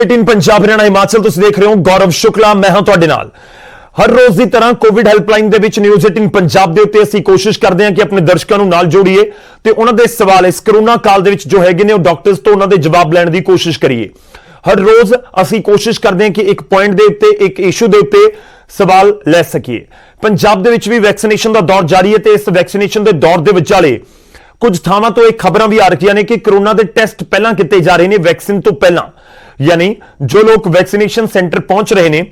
18 पंजाब हरियाणा हिमाचल तुसीं देख रहे हो गौरव शुक्ला मैं हां तुहाडे नाल हर रोज की तरह कोविड हैल्पलाइन दे विच न्यूज़ 18 पंजाब दे उत्ते असीं कोशिश करते हैं कि अपने दर्शकों नूं नाल जोड़ीए ते उन्हां दे सवाल इस कोरोना काल दे विच जो हैगे ने डॉक्टर्स तो उन्हां दे जवाब लैण दी कोशिश करिए। हर रोज असीं कोशिश करते हैं कि एक पॉइंट दे उत्ते एक इशू दे उत्ते सवाल लै सकीए। पंजाब दे विच भी वैक्सीनेशन दा दौर जारी है ते इस वैक्सीनेशन दे दौर दे विचाले कुछ थावां तो एक खबरां भी आ रही ने कि कोरोना के टेस्ट पहलां कीते जा रहे हैं वैक्सीन तो पहलां, यानी जो लोग वैक्सीनेशन सेंटर पहुंच रहे हैं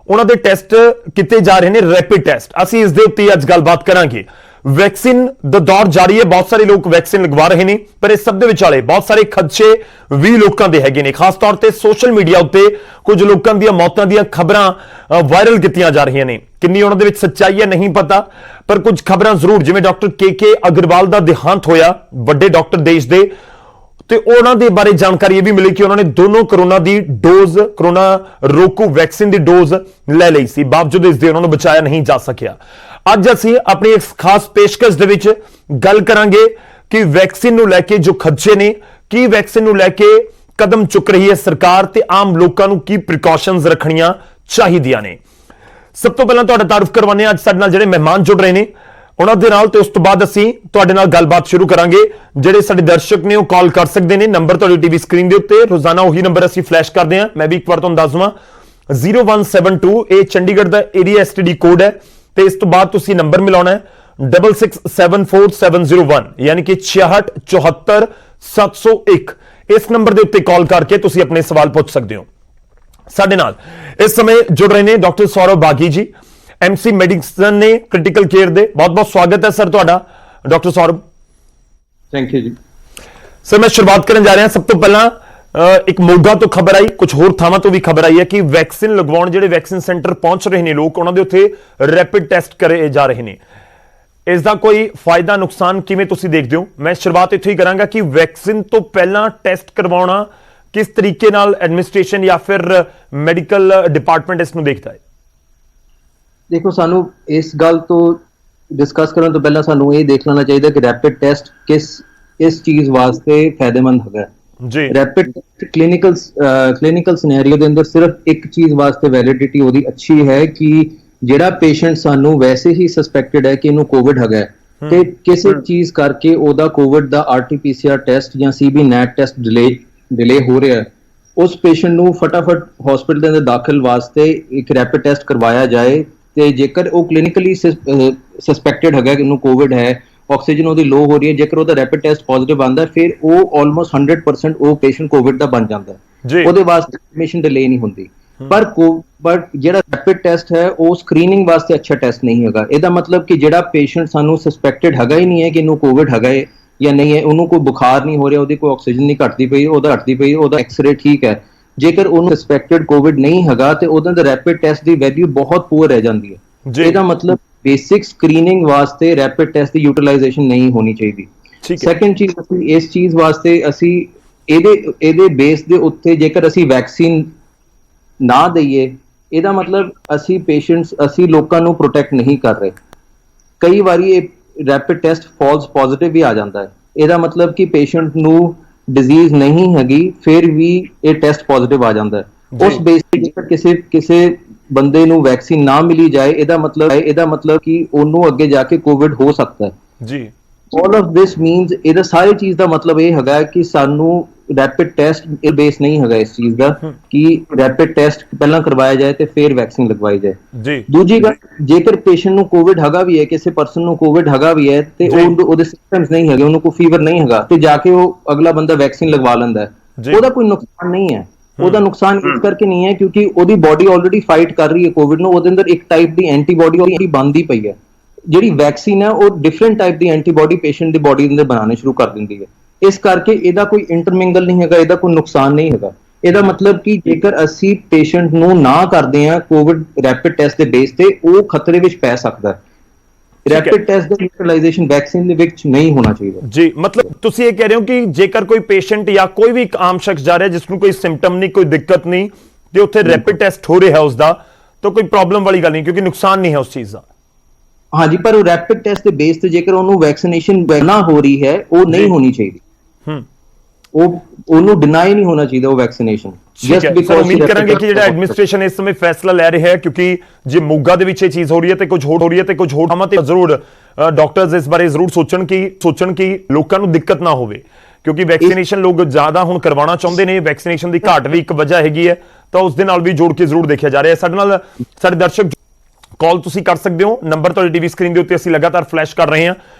उन्होंने टेस्ट किए जा रहे हैं रैपिड टेस्ट। असीं इस दे उत्ते अज गलबात करांगे। वैक्सीन दा दौर जारी है, बहुत सारे लोग वैक्सीन लगवा रहे हैं पर इस सब दे विचाले बहुत सारे खदशे भी लोगों के हैगे ने। खास तौर पर सोशल मीडिया उत्ते कुछ लोगों दी मौतां दी खबरां वायरल कीतियां जा रही ने। किन्नी उन्हां दे विच सच्चाई है नहीं पता, पर कुछ खबरां जरूर, जिवें डॉक्टर के अग्रवाल का देहांत होया, वड्डे डॉक्टर देश दे, ते उन्हां दे बारे जानकारी यह भी मिली कि उन्होंने दोनों कोरोना दी डोज, कोरोना रोकू वैक्सीन दी डोज ले ली सी, बावजूद इसके उन्होंने बचाया नहीं जा सकिया। अज असीं अपनी एक खास पेशकश दे विच गल करांगे कि वैक्सीन नूं लैके जो खदशे ने, की वैक्सीन नूं लैके कदम चुक रही है सरकार ते आम लोकां नूं की प्रिकॉशनस रखणियां चाहीदियां ने। सब तो पहला तुहाडा तारुफ करवाने अज साडे नाल जिहड़े मेहमान जुड़ रहे हैं उन्हां दे नाल, ते उस तो बाद असीं तुहाडे नाल गलबात शुरू करांगे। जिहड़े साडे दर्शक ने कॉल कर सकते हैं, नंबर तुहाडी टीवी स्क्रीन दे उत्ते रोजाना उही नंबर असीं फ्लैश करते हैं। मैं भी एक बार तुहानूं दस दवां 0172 ये चंडीगढ़ का एरिया STD कोड है, तो इस तो बाद तुसीं नंबर मिलाउणा है 66744701 यानी कि 66744701। इस नंबर के उत्ते कॉल करके तुसीं अपने सवाल पूछ सकते हो। साडे नाल इस समय जुड़ रहे हैं doctor Saurabh Bagi ji, MC medicine ने क्रिटिकल केयर दे। बहुत बहुत स्वागत है सर तुहाडा डॉक्टर सौरभ। थैंक यू जी। सर मैं शुरुआत करने जा रहा सब तो पहला एक मोगा तो खबर आई, कुछ होर थावां तो भी खबर आई है कि वैक्सीन लगवाउण जिहड़े वैक्सीन सेंटर पहुंच रहे हैं लोग, उन्हां दे उत्थे रैपिड टेस्ट करे जा रहे हैं। इसका कोई फायदा नुकसान किवें तुसीं देखदे हो? मैं शुरुआत इत्थों ही करांगा कि वैक्सीन तो पहला टेस्ट करवाउणा किस तरीके नाल एडमिनिस्ट्रेशन या फिर मैडिकल डिपार्टमेंट इसनूं देखदा है? देखो, सानू इस गल तो डिस्कस करने तो पहला सानू ये देख लेना चाहिए कि रैपिड टेस्ट इस चीज वास्ते फायदेमंद है जी। रैपिड क्लिनिकल सिनेरियो के अंदर सिर्फ एक चीज वास्ते वैलिडिटी ओदी अच्छी है कि जेड़ा पेशेंट सानू वैसे ही सस्पेक्टेड है कि इनू कोविड है ते किसी चीज करके ओदा कोविड दा RT-PCR टेस्ट या CB नेट टेस्ट डिले हो रहा है, उस पेशेंट नू फटाफट हॉस्पिटल के अंदर दाखिल वास्ते एक रैपिड टेस्ट करवाया जाए। ते जेकर वो क्लिनिकली सस्पेक्टेड है कि कोविड है, ऑक्सीजन ओदी लो हो रही है, जेकर ओदा रैपिड टेस्ट पॉजिटिव आंदा है, फिर वो ऑलमोस्ट 100% वो पेशेंट कोविड दा बन जाता है, ओदे वास्ते एडमिशन डिले नहीं होंदी। पर जेड़ा रैपिड टेस्ट है वो स्क्रीनिंग वास्ते अच्छा टेस्ट नहीं हैगा। ਇਹਦਾ मतलब कि जेड़ा पेशेंट सानू सस्पेक्टेड हैगा ही नहीं है कि इनू कोविड हैगा है या नहीं है, उन्होंने कोई बुखार नहीं हो रहा, ਉਹਦੀ कोई ऑक्सीजन नहीं घटती पई, ਉਹਦਾ घटती पई, ਉਹਦਾ एक्सरे ठीक है, जेकर उन्होंने सस्पेक्टेड कोविड नहीं हैगा तो ਉਹਦੇ ਦਾ रैपिड टेस्ट की वैल्यू बहुत पुअर रह जाती है। ਇਹਦਾ मतलब बेसिक स्क्रीनिंग वास्ते रैपिड टेस्ट की यूटिलाइजेशन नहीं होनी चाहिए। सैकेंड चीज ਅਸੀਂ ਇਸ ਚੀਜ਼ ਵਾਸਤੇ ਅਸੀਂ ਇਹਦੇ ਬੇਸ ਦੇ ਉੱਤੇ ਜੇਕਰ ਅਸੀਂ ਵੈਕਸੀਨ ना दईए, ਇਹਦਾ मतलब ਅਸੀਂ पेशेंट्स ਅਸੀਂ ਲੋਕਾਂ ਨੂੰ प्रोटेक्ट नहीं कर रहे। कई बारी ये रैपिड टेस्ट फॉल्स पॉजिटिव भी आ जाता है, ਇਹਦਾ मतलब कि पेशेंट ਨੂੰ डिजीज नहीं हैगी फिर भी ये टेस्ट पॉजिटिव आ जाता है। उस बेस ਤੇ ਜੇਕਰ ਕਿਸੇ ਬੰਦੇ ਨੂੰ वैक्सीन ना मिली जाए, ਇਹਦਾ मतलब कि ਉਹਨੂੰ ਅੱਗੇ ਜਾ ਕੇ कोविड हो सकता है जी। ऑल ऑफ दिस मीन्स ਇਹਦਾ सारी चीज ਦਾ मतलब ਇਹ ਹੈਗਾ कि ਸਾਨੂੰ रैपिड टेस्ट बेस नहीं है इस चीज का कि रैपिड टेस्ट पहला करवाया जाए तो फिर वैक्सीन लगवाई जाए। दूजी गल, जेकर पेशेंट नु कोविड हैगा भी है, किसी पर्सन नु कोविड हैगा भी है ते ओदे सिम्पटम्स नहीं हैगे, उन्हें कोई फीवर नहीं हैगा ते जाके वो अगला बंदा वैक्सीन लगवा लेंदा है, ओदा कोई नुकसान नहीं है। ओदा नुकसान इस करके नहीं है क्योंकि ओदी बॉडी ऑलरेडी फाइट कर रही है कोविड नु, ओदे अंदर एक टाइप दी एंटीबॉडी ऑलरेडी बनदी पई है। ਜਿਹੜੀ वैक्सीन है वो different type the antibody patient the body अंदर बनाने शुरू कर दिंदी है। इस करके ਇਹਦਾ ਕੋਈ ਇੰਟਰਮਿੰਗਲ ਨਹੀਂ ਹੈਗਾ, ਇਹਦਾ ਕੋਈ ਨੁਕਸਾਨ ਨਹੀਂ ਹੈਗਾ। ਇਹਦਾ मतलब कि ਜੇਕਰ ਅਸੀਂ ਪੇਸ਼ੈਂਟ ਨੂੰ ਨਾ ਕਰਦੇ ਹਾਂ ਕੋਵਿਡ ਰੈਪਿਡ ਟੈਸਟ ਦੇ ਬੇਸ ਤੇ, ਉਹ ਖਤਰੇ ਵਿੱਚ ਪੈ ਸਕਦਾ ਹੈ। ਰੈਪਿਡ ਟੈਸਟ ਦਾ ਯੂਟਿਲਾਈਜੇਸ਼ਨ ਵੈਕਸੀਨ ਦੇ ਵਿੱਚ ਨਹੀਂ ਹੋਣਾ ਚਾਹੀਦਾ ਜੀ। मतलब ਤੁਸੀਂ ਇਹ ਕਹਿ ਰਹੇ ਹੋ ਕਿ ਜੇਕਰ ਕੋਈ ਪੇਸ਼ੈਂਟ ਜਾਂ ਕੋਈ ਵੀ ਇੱਕ ਆਮ ਸ਼ਖਸ ਜਾ ਰਿਹਾ ਜਿਸ ਨੂੰ ਕੋਈ ਸਿੰਪਟਮ ਨਹੀਂ, ਕੋਈ ਦਿੱਕਤ ਨਹੀਂ, ਤੇ ਉੱਥੇ ਰੈਪਿਡ ਟੈਸਟ ਹੋ ਰਿਹਾ ਉਸ ਦਾ, ਤਾਂ ਕੋਈ ਪ੍ਰੋਬਲਮ ਵਾਲੀ ਗੱਲ ਨਹੀਂ ਕਿਉਂਕਿ ਨੁਕਸਾਨ नहीं है उस चीज ਦਾ। हाँ जी, पर रैपिड टेस्ट के बेस पे जेकर उन्होंने वैक्सीनेशन ना हो रही है वो नहीं होनी चाहिए। ਉਹ ਉਹਨੂੰ ਡਿਨਾਈ ਨਹੀਂ ਹੋਣਾ ਚਾਹੀਦਾ ਉਹ ਵੈਕਸੀਨੇਸ਼ਨ। ਠੀਕ ਹੈ ਸਰ, ਉਮੀਦ ਕਰਾਂਗੇ ਕਿ ਜਿਹੜਾ ਐਡਮਿਨਿਸਟ੍ਰੇਸ਼ਨ ਇਸ ਸਮੇਂ ਫੈਸਲਾ ਲੈ ਰਿਹਾ ਹੈ, ਕਿਉਂਕਿ ਜੇ ਮੋਗਾ ਦੇ ਵਿੱਚ ਇਹ ਚੀਜ਼ ਹੋ ਰਹੀ ਹੈ ਤੇ ਕੁਝ ਹੋਰ ਹੋ ਰਹੀ ਹੈ ਤੇ ਕੁਝ ਹੋਰ ਥਾਵਾਂ ਤੇ ਜ਼ਰੂਰ ਡਾਕਟਰਸ ਇਸ ਬਾਰੇ ਜ਼ਰੂਰ ਸੋਚਣ ਕਿ ਲੋਕਾਂ ਨੂੰ ਦਿੱਕਤ ਨਾ ਹੋਵੇ, ਕਿਉਂਕਿ ਵੈਕਸੀਨੇਸ਼ਨ ਲੋਕ ਜ਼ਿਆਦਾ ਹੁਣ ਕਰਵਾਉਣਾ ਚਾਹੁੰਦੇ ਨੇ। ਵੈਕਸੀਨੇਸ਼ਨ ਦੀ ਘਾਟ ਵੀ ਇੱਕ ਵਜ੍ਹਾ ਹੈਗੀ ਹੈ, ਤਾਂ ਉਸ ਦੇ ਨਾਲ ਵੀ ਜੋੜ ਕੇ ਜ਼ਰੂਰ ਦੇਖਿਆ ਜਾ ਰਿਹਾ ਹੈ। ਸਾਡੇ ਨਾਲ ਸਾਡੇ ਦਰਸ਼ਕ ਕਾਲ ਤੁਸੀਂ ਕਰ ਸਕਦੇ ਹੋ, ਨੰਬਰ ਤੁਹਾਡੀ ਟੀਵੀ ਸਕਰੀਨ ਦੇ ਉੱਤੇ ਅਸੀਂ ਲਗਾਤਾਰ ਫਲੈਸ਼ ਕਰ ਰਹੇ ਹਾਂ।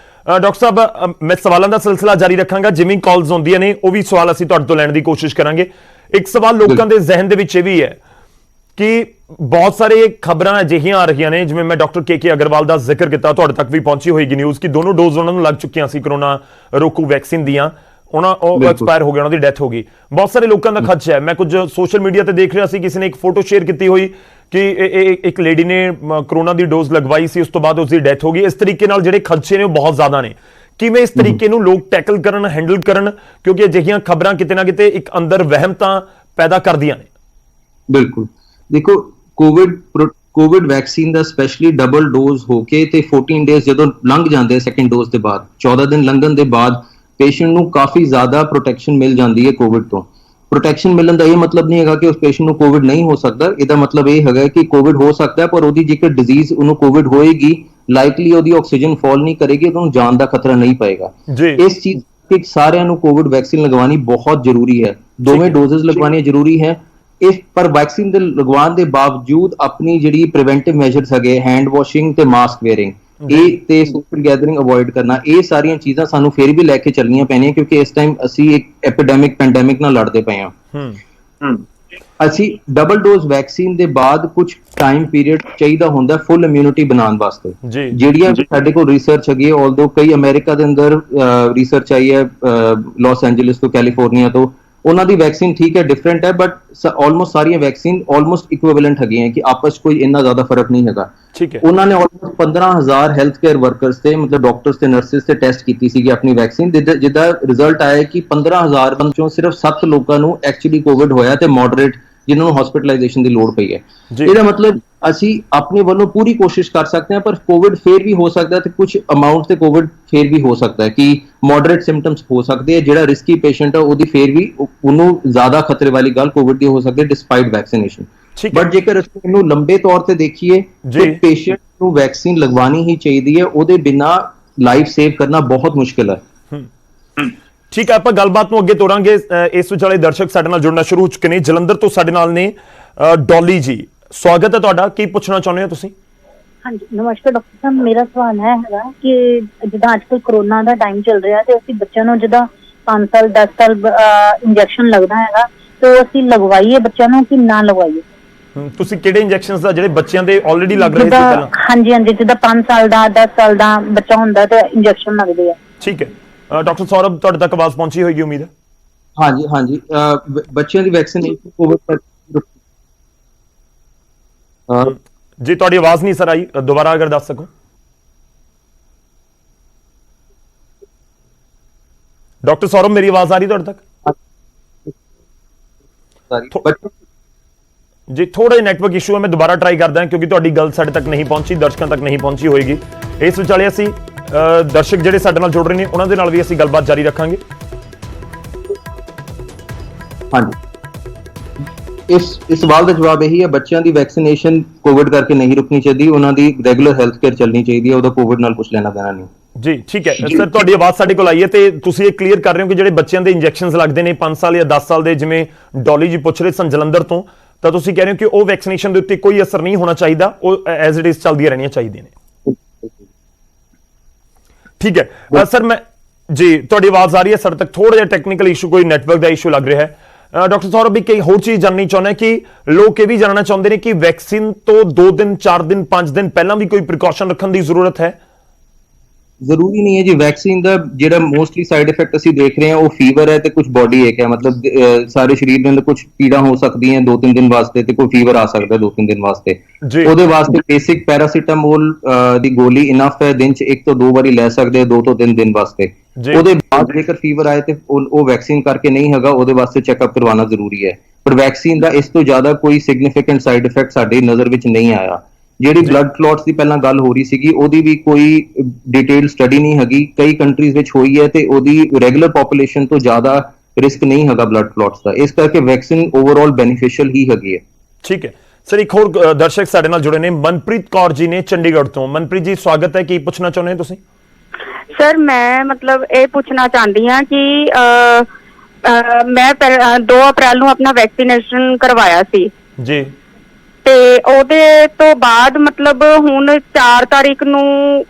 ਡਾਕਟਰ ਸਾਹਿਬ, ਮੈਂ ਸਵਾਲਾਂ ਦਾ ਸਿਲਸਿਲਾ ਜਾਰੀ ਰੱਖਾਂਗਾ, ਜਿਵੇਂ ਕਾਲਸ ਆਉਂਦੀਆਂ ਨੇ ਉਹ ਵੀ ਸਵਾਲ ਅਸੀਂ ਤੁਹਾਡੇ ਤੋਂ ਲੈਣ ਦੀ ਕੋਸ਼ਿਸ਼ ਕਰਾਂਗੇ। ਇੱਕ ਸਵਾਲ ਲੋਕਾਂ ਦੇ ਜ਼ਿਹਨ ਦੇ ਵਿੱਚ ਇਹ ਵੀ ਹੈ ਕਿ ਬਹੁਤ ਸਾਰੇ ਖਬਰਾਂ ਅਜਿਹੀਆਂ ਆ ਰਹੀਆਂ ਨੇ, ਜਿਵੇਂ ਮੈਂ ਡਾਕਟਰ ਕੇ ਅਗਰਵਾਲ ਦਾ ਜ਼ਿਕਰ ਕੀਤਾ, ਤੁਹਾਡੇ ਤੱਕ ਵੀ ਪਹੁੰਚੀ ਹੋਏਗੀ ਨਿਊਜ਼, ਕਿ ਦੋਨੋਂ ਡੋਜ਼ ਉਹਨਾਂ ਨੂੰ ਲੱਗ ਚੁੱਕੀਆਂ ਸੀ ਕਰੋਨਾ ਰੋਕੂ ਵੈਕਸੀਨ ਦੀਆਂ, ਉਹ ਐਕਸਪਾਇਰ ਹੋ ਗਿਆ, ਉਹਨਾਂ ਦੀ ਡੈਥ ਹੋ ਗਈ। ਬਹੁਤ ਸਾਰੇ ਲੋਕਾਂ ਦਾ ਖਦਸ਼ਾ ਹੈ। ਮੈਂ ਕੁਝ ਸੋਸ਼ਲ ਮੀਡੀਆ ਤੇ ਦੇਖ ਰਿਹਾ ਸੀ, ਕਿਸੇ ਨੇ ਇੱਕ ਫੋਟੋ ਸ਼ੇਅਰ ਕੀਤੀ ਹੋਈ ਕਿ ਇੱਕ ਲੇਡੀ ਨੇ ਕਰੋਨਾ ਦੀ ਡੋਜ਼ ਲਗਵਾਈ ਸੀ, ਉਸ ਤੋਂ ਬਾਅਦ ਉਸ ਦੀ ਡੈਥ ਹੋ ਗਈ। ਇਸ ਤਰੀਕੇ ਨਾਲ ਜਿਹੜੇ ਖਦਸ਼ੇ ਨੇ ਉਹ ਬਹੁਤ ਜ਼ਿਆਦਾ ਨੇ। ਕਿਵੇਂ ਇਸ ਤਰੀਕੇ ਨੂੰ ਲੋਕ ਟੈਕਲ ਕਰਨ, ਹੈਂਡਲ ਕਰਨ, ਕਿਉਂਕਿ ਅਜਿਹੀਆਂ ਖਬਰਾਂ ਕਿਤੇ ਨਾ ਕਿਤੇ ਇੱਕ ਅੰਦਰ ਵਹਿਮ ਤਾਂ ਪੈਦਾ ਕਰਦੀਆਂ ਨੇ। ਬਿਲਕੁਲ, ਦੇਖੋ ਕੋਵਿਡ ਵੈਕਸੀਨ ਦਾ ਸਪੈਸ਼ਲੀ ਡਬਲ ਡੋਜ਼ ਹੋ ਕੇ ਤੇ 14 ਡੇਜ਼ ਜਦੋਂ ਲੰਘ ਜਾਂਦੇ ਸੈਕੰਡ ਡੋਜ਼ ਦੇ ਬਾਅਦ, 14 ਦਿਨ ਲੰਘਣ ਦੇ ਬਾਅਦ ਪੇਸ਼ੈਂਟ ਨੂੰ ਕਾਫੀ ਜ਼ਿਆਦਾ ਪ੍ਰੋਟੈਕਸ਼ਨ ਮਿਲ ਜਾਂਦੀ ਹੈ ਕੋਵਿਡ ਤੋਂ। ਪ੍ਰੋਟੈਕਸ਼ਨ ਮਿਲਣ ਦਾ ਇਹ ਮਤਲਬ ਨਹੀਂ ਹੈਗਾ ਕਿ ਉਸ ਪੇਸ਼ੈਂਟ ਨੂੰ ਕੋਵਿਡ ਨਹੀਂ ਹੋ ਸਕਦਾ। ਇਹਦਾ ਮਤਲਬ ਇਹ ਹੈਗਾ ਕਿ ਕੋਵਿਡ ਹੋ ਸਕਦਾ ਹੈ, ਪਰ ਉਹਦੀ ਜੇਕਰ ਡਿਜ਼ੀਜ਼ ਉਹਨੂੰ ਕੋਵਿਡ ਹੋਏਗੀ, ਲਾਈਕਲੀ ਉਹਦੀ ਆਕਸੀਜਨ ਫਾਲ ਨਹੀਂ ਕਰੇਗੀ, ਉਹਨੂੰ ਜਾਨ ਦਾ ਖਤਰਾ ਨਹੀਂ ਪਏਗਾ। ਇਸ ਚੀਜ਼ ਕਿ ਸਾਰਿਆਂ ਨੂੰ ਕੋਵਿਡ ਵੈਕਸੀਨ ਲਗਵਾਉਣੀ ਬਹੁਤ ਜ਼ਰੂਰੀ ਹੈ, ਦੋਵੇਂ ਡੋਜ਼ਸ ਲਗਵਾਉਣੀ ਜ਼ਰੂਰੀ ਹੈ। ਪਰ ਵੈਕਸੀਨ ਦੇ ਲਗਵਾਉਣ ਦੇ ਬਾਵਜੂਦ ਆਪਣੀ ਜਿਹੜੀ ਪ੍ਰੀਵੈਂਟਿਵ ਮੈਜਰਸ ਹੈਗੇ, ਹੈਂਡ ਵਾਸ਼ਿੰਗ ਤੇ ਮਾਸਕ ਵੇਅਰਿੰਗ, ਇਹ ਤੇ ਸੋਸ਼ਲ ਗੈਦਰਿੰਗ ਅਵੋਇਡ ਕਰਨਾ, ਇਹ ਸਾਰੀਆਂ ਚੀਜ਼ਾਂ ਸਾਨੂੰ ਫਿਰ ਵੀ ਲੈ ਕੇ ਚੱਲਣੀਆਂ ਪੈਣੀਆਂ, ਕਿਉਂਕਿ ਇਸ ਟਾਈਮ ਅਸੀਂ ਇੱਕ ਪੈਂਡੈਮਿਕ ਨਾਲ ਲੜਦੇ ਪਏ ਹਾਂ। ਅਸੀਂ ਡਬਲ ਡੋਜ਼ ਵੈਕਸੀਨ ਦੇ ਬਾਅਦ ਕੁਝ ਟਾਈਮ ਪੀਰੀਅਡ ਚਾਹੀਦਾ ਹੁੰਦਾ ਫੁੱਲ ਇਮਿਊਨਿਟੀ ਬਣਾਉਣ ਵਾਸਤੇ, ਜਿਹੜੀਆਂ ਸਾਡੇ ਕੋਲ ਰਿਸਰਚ ਹੈਗੀ, ਆਲਦੋ ਕਈ ਅਮਰੀਕਾ ਦੇ ਅੰਦਰ ਰਿਸਰਚ ਆਈ ਹੈ, ਲਾਸ ਐਂਜਲਸ ਤੋਂ, ਕੈਲੀਫੋਰਨੀਆ ਤੋਂ, ਉਹਨਾਂ ਦੀ ਵੈਕਸੀਨ ਠੀਕ ਹੈ, ਡਿਫਰੈਂਟ ਹੈ, ਬਟ ਆਲਮੋਸਟ ਸਾਰੀਆਂ ਵੈਕਸੀਨ ਆਲਮੋਸਟ ਇਕੁਇਵਲੈਂਟ ਹੈਗੀਆਂ, ਕਿ ਆਪਸ ਕੋਈ ਇੰਨਾ ਜ਼ਿਆਦਾ ਫਰਕ ਨਹੀਂ ਹੈਗਾ। ਉਹਨਾਂ ਨੇ ਆਲਮੋਸਟ 15,000 ਹੈਲਥ ਕੇਅਰ ਵਰਕਰਸ ਤੇ, ਮਤਲਬ ਡਾਕਟਰਸ ਤੇ ਨਰਸਿਸ ਤੇ ਟੈਸਟ ਕੀਤੀ ਸੀਗੀ ਆਪਣੀ ਵੈਕਸੀਨ, ਜਿਹਦਾ ਰਿਜ਼ਲਟ ਆਇਆ ਕਿ 15,000 ਵਿੱਚੋਂ ਸਿਰਫ 7 ਲੋਕਾਂ ਨੂੰ ਐਕਚੁਅਲੀ ਕੋਵਿਡ ਹੋਇਆ ਤੇ ਮੋਡਰੇਟ, ਜਿਨ੍ਹਾਂ ਨੂੰ ਹਸਪੀਟਲਾਈਜੇਸ਼ਨ ਦੀ ਲੋੜ ਪਈ ਹੈ। ਇਹਦਾ ਮਤਲਬ ਅਸੀਂ ਆਪਣੇ ਵੱਲੋਂ ਪੂਰੀ ਕੋਸ਼ਿਸ਼ ਕਰ ਸਕਦੇ ਹਾਂ, ਪਰ ਕੋਵਿਡ ਫੇਰ ਵੀ ਹੋ ਸਕਦਾ ਹੈ ਤੇ ਕੁਝ ਅਮਾਉਂਟ ਤੇ ਕੋਵਿਡ ਫੇਰ ਵੀ ਹੋ ਸਕਦਾ ਹੈ, ਕਿ ਮੋਡਰੇਟ ਸਿੰਪਟਮਸ ਹੋ ਸਕਦੇ ਹੈ। ਜਿਹੜਾ ਰਿਸਕੀ ਪੇਸ਼ੈਂਟ ਹੈ ਉਹਦੀ ਫੇਰ ਵੀ ਉਹਨੂੰ ਜ਼ਿਆਦਾ ਖਤਰੇ ਵਾਲੀ ਗੱਲ ਕੋਵਿਡ ਦੀ ਹੋ ਸਕਦੀ ਹੈ ਡਿਸਪਾਈਟ ਵੈਕਸੀਨੇਸ਼ਨ। ਬਟ ਜੇਕਰ ਅਸੀਂ ਇਹਨੂੰ ਲੰਬੇ ਤੌਰ ਤੇ ਦੇਖੀਏ ਤੇ ਪੇਸ਼ੈਂਟ ਨੂੰ ਵੈਕਸੀਨ ਲਗਵਾਉਣੀ ਹੀ ਚਾਹੀਦੀ ਹੈ, ਉਹਦੇ ਬਿਨਾਂ ਲਾਈਫ ਸੇਵ ਕਰਨਾ ਬਹੁਤ ਮੁਸ਼ਕਿਲ ਹੈ। ਠੀਕ ਹੈ, ਆਪਾਂ ਗੱਲਬਾਤ ਨੂੰ ਅੱਗੇ ਤੋਰਾਂਗੇ। ਇਸ ਵਿਚਾਲੇ ਦਰਸ਼ਕ ਸਾਡੇ ਨਾਲ ਜੁੜਨਾ ਸ਼ੁਰੂ ਹੋ ਚੁੱਕੇ ਨੇ। ਜਲੰਧਰ ਤੋਂ ਸਾਡੇ ਨਾਲ ਨੇ ਡੋਲੀ ਜੀ, ਸਵਾਗਤ ਹੈ ਤੁਹਾਡਾ। ਕੀ ਪੁੱਛਣਾ ਚਾਹੁੰਦੇ ਹੋ ਤੁਸੀਂ? ਹਾਂਜੀ, ਨਮਸਕਾਰ ਡਾਕਟਰ ਸਾਹਿਬ। ਮੇਰਾ ਸਵਾਲ ਹੈਗਾ ਕਿ ਜਿੱਦਾਂ ਅੱਜ ਕੱਲ੍ਹ ਕਰੋਨਾ ਦਾ ਟਾਈਮ ਚੱਲ ਰਿਹਾ ਤੇ ਅਸੀਂ ਬੱਚਿਆਂ ਨੂੰ ਜਿੱਦਾਂ 5 ਸਾਲ 10 ਸਾਲ ਇੰਜੈਕਸ਼ਨ ਲੱਗਦਾ ਹੈਗਾ, ਤੇ ਅਸੀਂ ਲਗਵਾਈਏ ਬੱਚਿਆਂ ਨੂੰ ਕਿ ਨਾ ਲਗਵਾਈਏ? ਤੁਸੀਂ ਕਿਹੜੇ ਇੰਜੈਕਸ਼ਨਸ ਦਾ, ਜਿਹੜੇ ਬੱਚਿਆਂ ਦੇ ਆਲਰੇਡੀ ਲੱਗ ਰਹੇ ਸੀ ਪਹਿਲਾਂ? ਹਾਂਜੀ, ਜਿੱਦਾਂ 5 ਸਾਲ ਦਾ 10 ਸਾਲ ਦਾ ਬੱਚਾ ਹੁੰਦਾ ਤੇ ਇੰਜੈਕਸ਼ਨ ਲੱਗਦੇ ਆ। ਠੀਕ ਹੈ, ਡਾਕਟਰ ਸੌਰਭ ਤੁਹਾਡੇ ਤੱਕ ਆਵਾਜ਼ ਪਹੁੰਚੀ ਹੋਏਗੀ ਉਮੀਦ ਹੈ। ਹਾਂਜੀ, ਬੱਚਿਆਂ ਦੀ ਵੈਕਸੀਨੇਸ਼ਨ ਕੋਵਿਡ ਜੀ ਤੁਹਾਡੀ ਆਵਾਜ਼ ਨਹੀਂ ਸਰ ਆਈ, ਦੁਬਾਰਾ ਅਗਰ ਦੱਸ ਸਕੋ। ਡਾਕਟਰ ਸੌਰਭ, ਮੇਰੀ ਆਵਾਜ਼ ਆ ਰਹੀ ਤੁਹਾਡੇ ਤੱਕ? ਜੀ ਥੋੜਾ ਜਿਹਾ ਨੈਟਵਰਕ ਇਸ਼ੂ ਹੈ, ਮੈਂ ਦੁਬਾਰਾ ਟਰਾਈ ਕਰਦਾ ਕਿਉਂਕਿ ਤੁਹਾਡੀ ਗੱਲ ਸਾਡੇ ਤੱਕ ਨਹੀਂ ਪਹੁੰਚੀ, ਦਰਸ਼ਕਾਂ ਤੱਕ ਨਹੀਂ ਪਹੁੰਚੀ ਹੋਏਗੀ। ਇਸ ਵਿਚਾਲੇ ਅਸੀਂ ਦਰਸ਼ਕ ਜਿਹੜੇ ਸਾਡੇ ਨਾਲ ਜੁੜ ਰਹੇ ਨੇ ਉਹਨਾਂ ਦੇ ਨਾਲ ਵੀ ਅਸੀਂ ਗੱਲਬਾਤ ਜਾਰੀ ਰੱਖਾਂਗੇ। ਹਾਂਜੀ, ਇਸ ਸਵਾਲ ਦਾ ਜਵਾਬ ਇਹੀ ਹੈ, ਬੱਚਿਆਂ ਦੀ ਵੈਕਸੀਨੇਸ਼ਨ ਕੋਵਿਡ ਕਰਕੇ ਨਹੀਂ ਰੁਕਣੀ ਚਾਹੀਦੀ, ਉਹਨਾਂ ਦੀ ਰੈਗੂਲਰ ਹੈਲਥ ਕੇਅਰ ਚੱਲਣੀ ਚਾਹੀਦੀ ਹੈ, ਉਹਦਾ ਕੋਵਿਡ ਨਾਲ ਕੁਝ ਲੈਣਾ ਦੇਣਾ ਨਹੀਂ। ਜੀ ਠੀਕ ਹੈ ਸਰ, ਤੁਹਾਡੀ ਆਵਾਜ਼ ਸਾਡੇ ਕੋਲ ਆਈ ਹੈ ਤੇ ਤੁਸੀਂ ਇਹ ਕਲੀਅਰ ਕਰ ਰਹੇ ਹੋ ਕਿ ਜਿਹੜੇ ਬੱਚਿਆਂ ਦੇ ਇੰਜੈਕਸ਼ਨਸ ਲੱਗਦੇ ਨੇ 5 ਸਾਲ ਜਾਂ 10 ਸਾਲ ਦੇ, ਜਿਵੇਂ ਡੋਲੀ ਜੀ ਪੁੱਛ ਰਹੇ ਸਨ ਜਲੰਧਰ ਤੋਂ, ਤਾਂ ਤੁਸੀਂ ਕਹਿ ਰਹੇ ਹੋ ਕਿ ਉਹ ਵੈਕਸੀਨੇਸ਼ਨ ਦੇ ਉੱਤੇ ਕੋਈ ਅਸਰ ਨਹੀਂ ਹੋਣਾ ਚਾਹੀਦਾ, ਉਹ ਐਜ਼ ਇਟ ਇਜ਼ ਚੱਲਦੀਆਂ ਰਹਿਣੀਆਂ ਚਾਹੀਦੀਆਂ ਨੇ। ਠੀਕ ਹੈ ਸਰ, ਮੈਂ ਜੀ ਤੁਹਾਡੀ ਆਵਾਜ਼ ਆ ਰਹੀ ਹੈ ਸਾਡੇ ਤੱਕ, ਥੋੜਾ ਜਿਹਾ ਟੈਕਨੀਕਲ ਇਸ਼ੂ, ਕੋਈ ਨੈਟਵਰਕ ਦਾ ਇਸ਼ੂ ਲੱਗ ਰਿਹਾ ਹੈ। ਡਾਕਟਰ ਸੌਰਭ, ਵੀ ਕਈ ਹੋਰ ਚੀਜ਼ ਜਾਣਨੀ ਚਾਹੁੰਦਾ ਕਿ ਲੋਕ ਇਹ ਵੀ ਜਾਣਨਾ ਚਾਹੁੰਦੇ ਨੇ ਕਿ ਵੈਕਸੀਨ ਤੋਂ 2 ਦਿਨ 4 ਦਿਨ 5 ਦਿਨ ਪਹਿਲਾਂ ਵੀ ਕੋਈ ਪ੍ਰੀਕਾਸ਼ਨ ਰੱਖਣ ਦੀ ਜ਼ਰੂਰਤ ਹੈ? ਜ਼ਰੂਰੀ ਨਹੀਂ ਹੈ ਜੀ। ਵੈਕਸੀਨ ਦਾ ਜਿਹੜਾ ਮੋਸਟਲੀ ਸਾਈਡ ਇਫੈਕਟ ਅਸੀਂ ਦੇਖ ਰਹੇ ਹਾਂ ਉਹ ਫੀਵਰ ਹੈ ਤੇ ਕੁਝ ਬੋਡੀ ਏਕ ਹੈ, ਮਤਲਬ ਸਾਰੇ ਸਰੀਰ ਦੇ ਅੰਦਰ ਕੁਝ ਪੀੜਾ ਹੋ ਸਕਦੀਆਂ 2-3 ਦਿਨ ਵਾਸਤੇ ਤੇ ਕੋਈ ਫੀਵਰ ਆ ਸਕਦਾ 2-3 ਦਿਨ ਵਾਸਤੇ। ਉਹਦੇ ਵਾਸਤੇ ਬੇਸਿਕ ਪੈਰਾਸੀਟਾਮੋਲ ਦੀ ਗੋਲੀ ਇਨਫ ਹੈ, ਦਿਨ 'ਚ 1 ਤੋਂ 2 ਵਾਰੀ ਲੈ ਸਕਦੇ 2 ਤੋਂ 3 ਦਿਨ ਵਾਸਤੇ। ਉਹਦੇ ਬਾਅਦ ਜੇਕਰ ਫੀਵਰ ਆਏ ਤੇ ਉਹ ਵੈਕਸੀਨ ਕਰਕੇ ਨਹੀਂ ਹੈਗਾ, ਉਹਦੇ ਵਾਸਤੇ ਚੈੱਕਅਪ ਕਰਵਾਉਣਾ ਜ਼ਰੂਰੀ ਹੈ। ਪਰ ਵੈਕਸੀਨ ਦਾ ਇਸ ਤੋਂ ਜ਼ਿਆਦਾ ਕੋਈ ਸਿਗਨੀਫੀਕੈਂਟ ਸਾਈਡ ਇਫੈਕਟ ਸਾਡੀ ਨਜ਼ਰ ਵਿੱਚ ਨਹੀਂ ਆਇਆ। ਜਿਹੜੀ ਬਲੱਡ ਕਲੌਟਸ ਦੀ ਪਹਿਲਾਂ ਗੱਲ ਹੋ ਰਹੀ ਸੀਗੀ, ਉਹਦੀ ਵੀ ਕੋਈ ਡਿਟੇਲ ਸਟੱਡੀ ਨਹੀਂ ਹੈਗੀ, ਕਈ ਕੰਟਰੀਜ਼ ਵਿੱਚ ਹੋਈ ਹੈ ਤੇ ਉਹਦੀ ਰੈਗੂਲਰ ਪੋਪੂਲੇਸ਼ਨ ਤੋਂ ਜ਼ਿਆਦਾ ਰਿਸਕ ਨਹੀਂ ਹੈਗਾ ਬਲੱਡ ਕਲੌਟਸ ਦਾ। ਇਸ ਕਰਕੇ ਵੈਕਸੀਨ ਓਵਰਆਲ ਬੈਨੀਫੀਸ਼ੀਅਲ ਹੀ ਹੈਗੀ ਹੈ। ਠੀਕ ਹੈ ਸਰ, ਇੱਕ ਹੋਰ ਦਰਸ਼ਕ ਸਾਡੇ ਨਾਲ ਜੁੜੇ ਨੇ, ਮਨਪ੍ਰੀਤ ਕੌਰ ਜੀ ਨੇ ਚੰਡੀਗੜ੍ਹ ਤੋਂ। ਮਨਪ੍ਰੀਤ ਜੀ ਸਵਾਗਤ ਹੈ, ਕੀ ਪੁੱਛਣਾ ਚਾਹੁੰਦੇ ਹੋ ਤੁਸੀਂ? ਸਰ ਮੈਂ ਮਤਲਬ ਇਹ ਪੁੱਛਣਾ ਚਾਹੁੰਦੀ ਹਾਂ ਕਿ ਮੈਂ 2 ਅਪ੍ਰੈਲ ਨੂੰ ਆਪਣਾ ਵੈਕਸੀਨੇਸ਼ਨ ਕਰਵਾਇਆ ਸੀ ਜੀ, ਤੇ ਉਹਦੇ ਤੋਂ ਬਾਅਦ ਮਤਲਬ ਹੁਣ 4 ਤਾਰੀਖ ਨੂੰ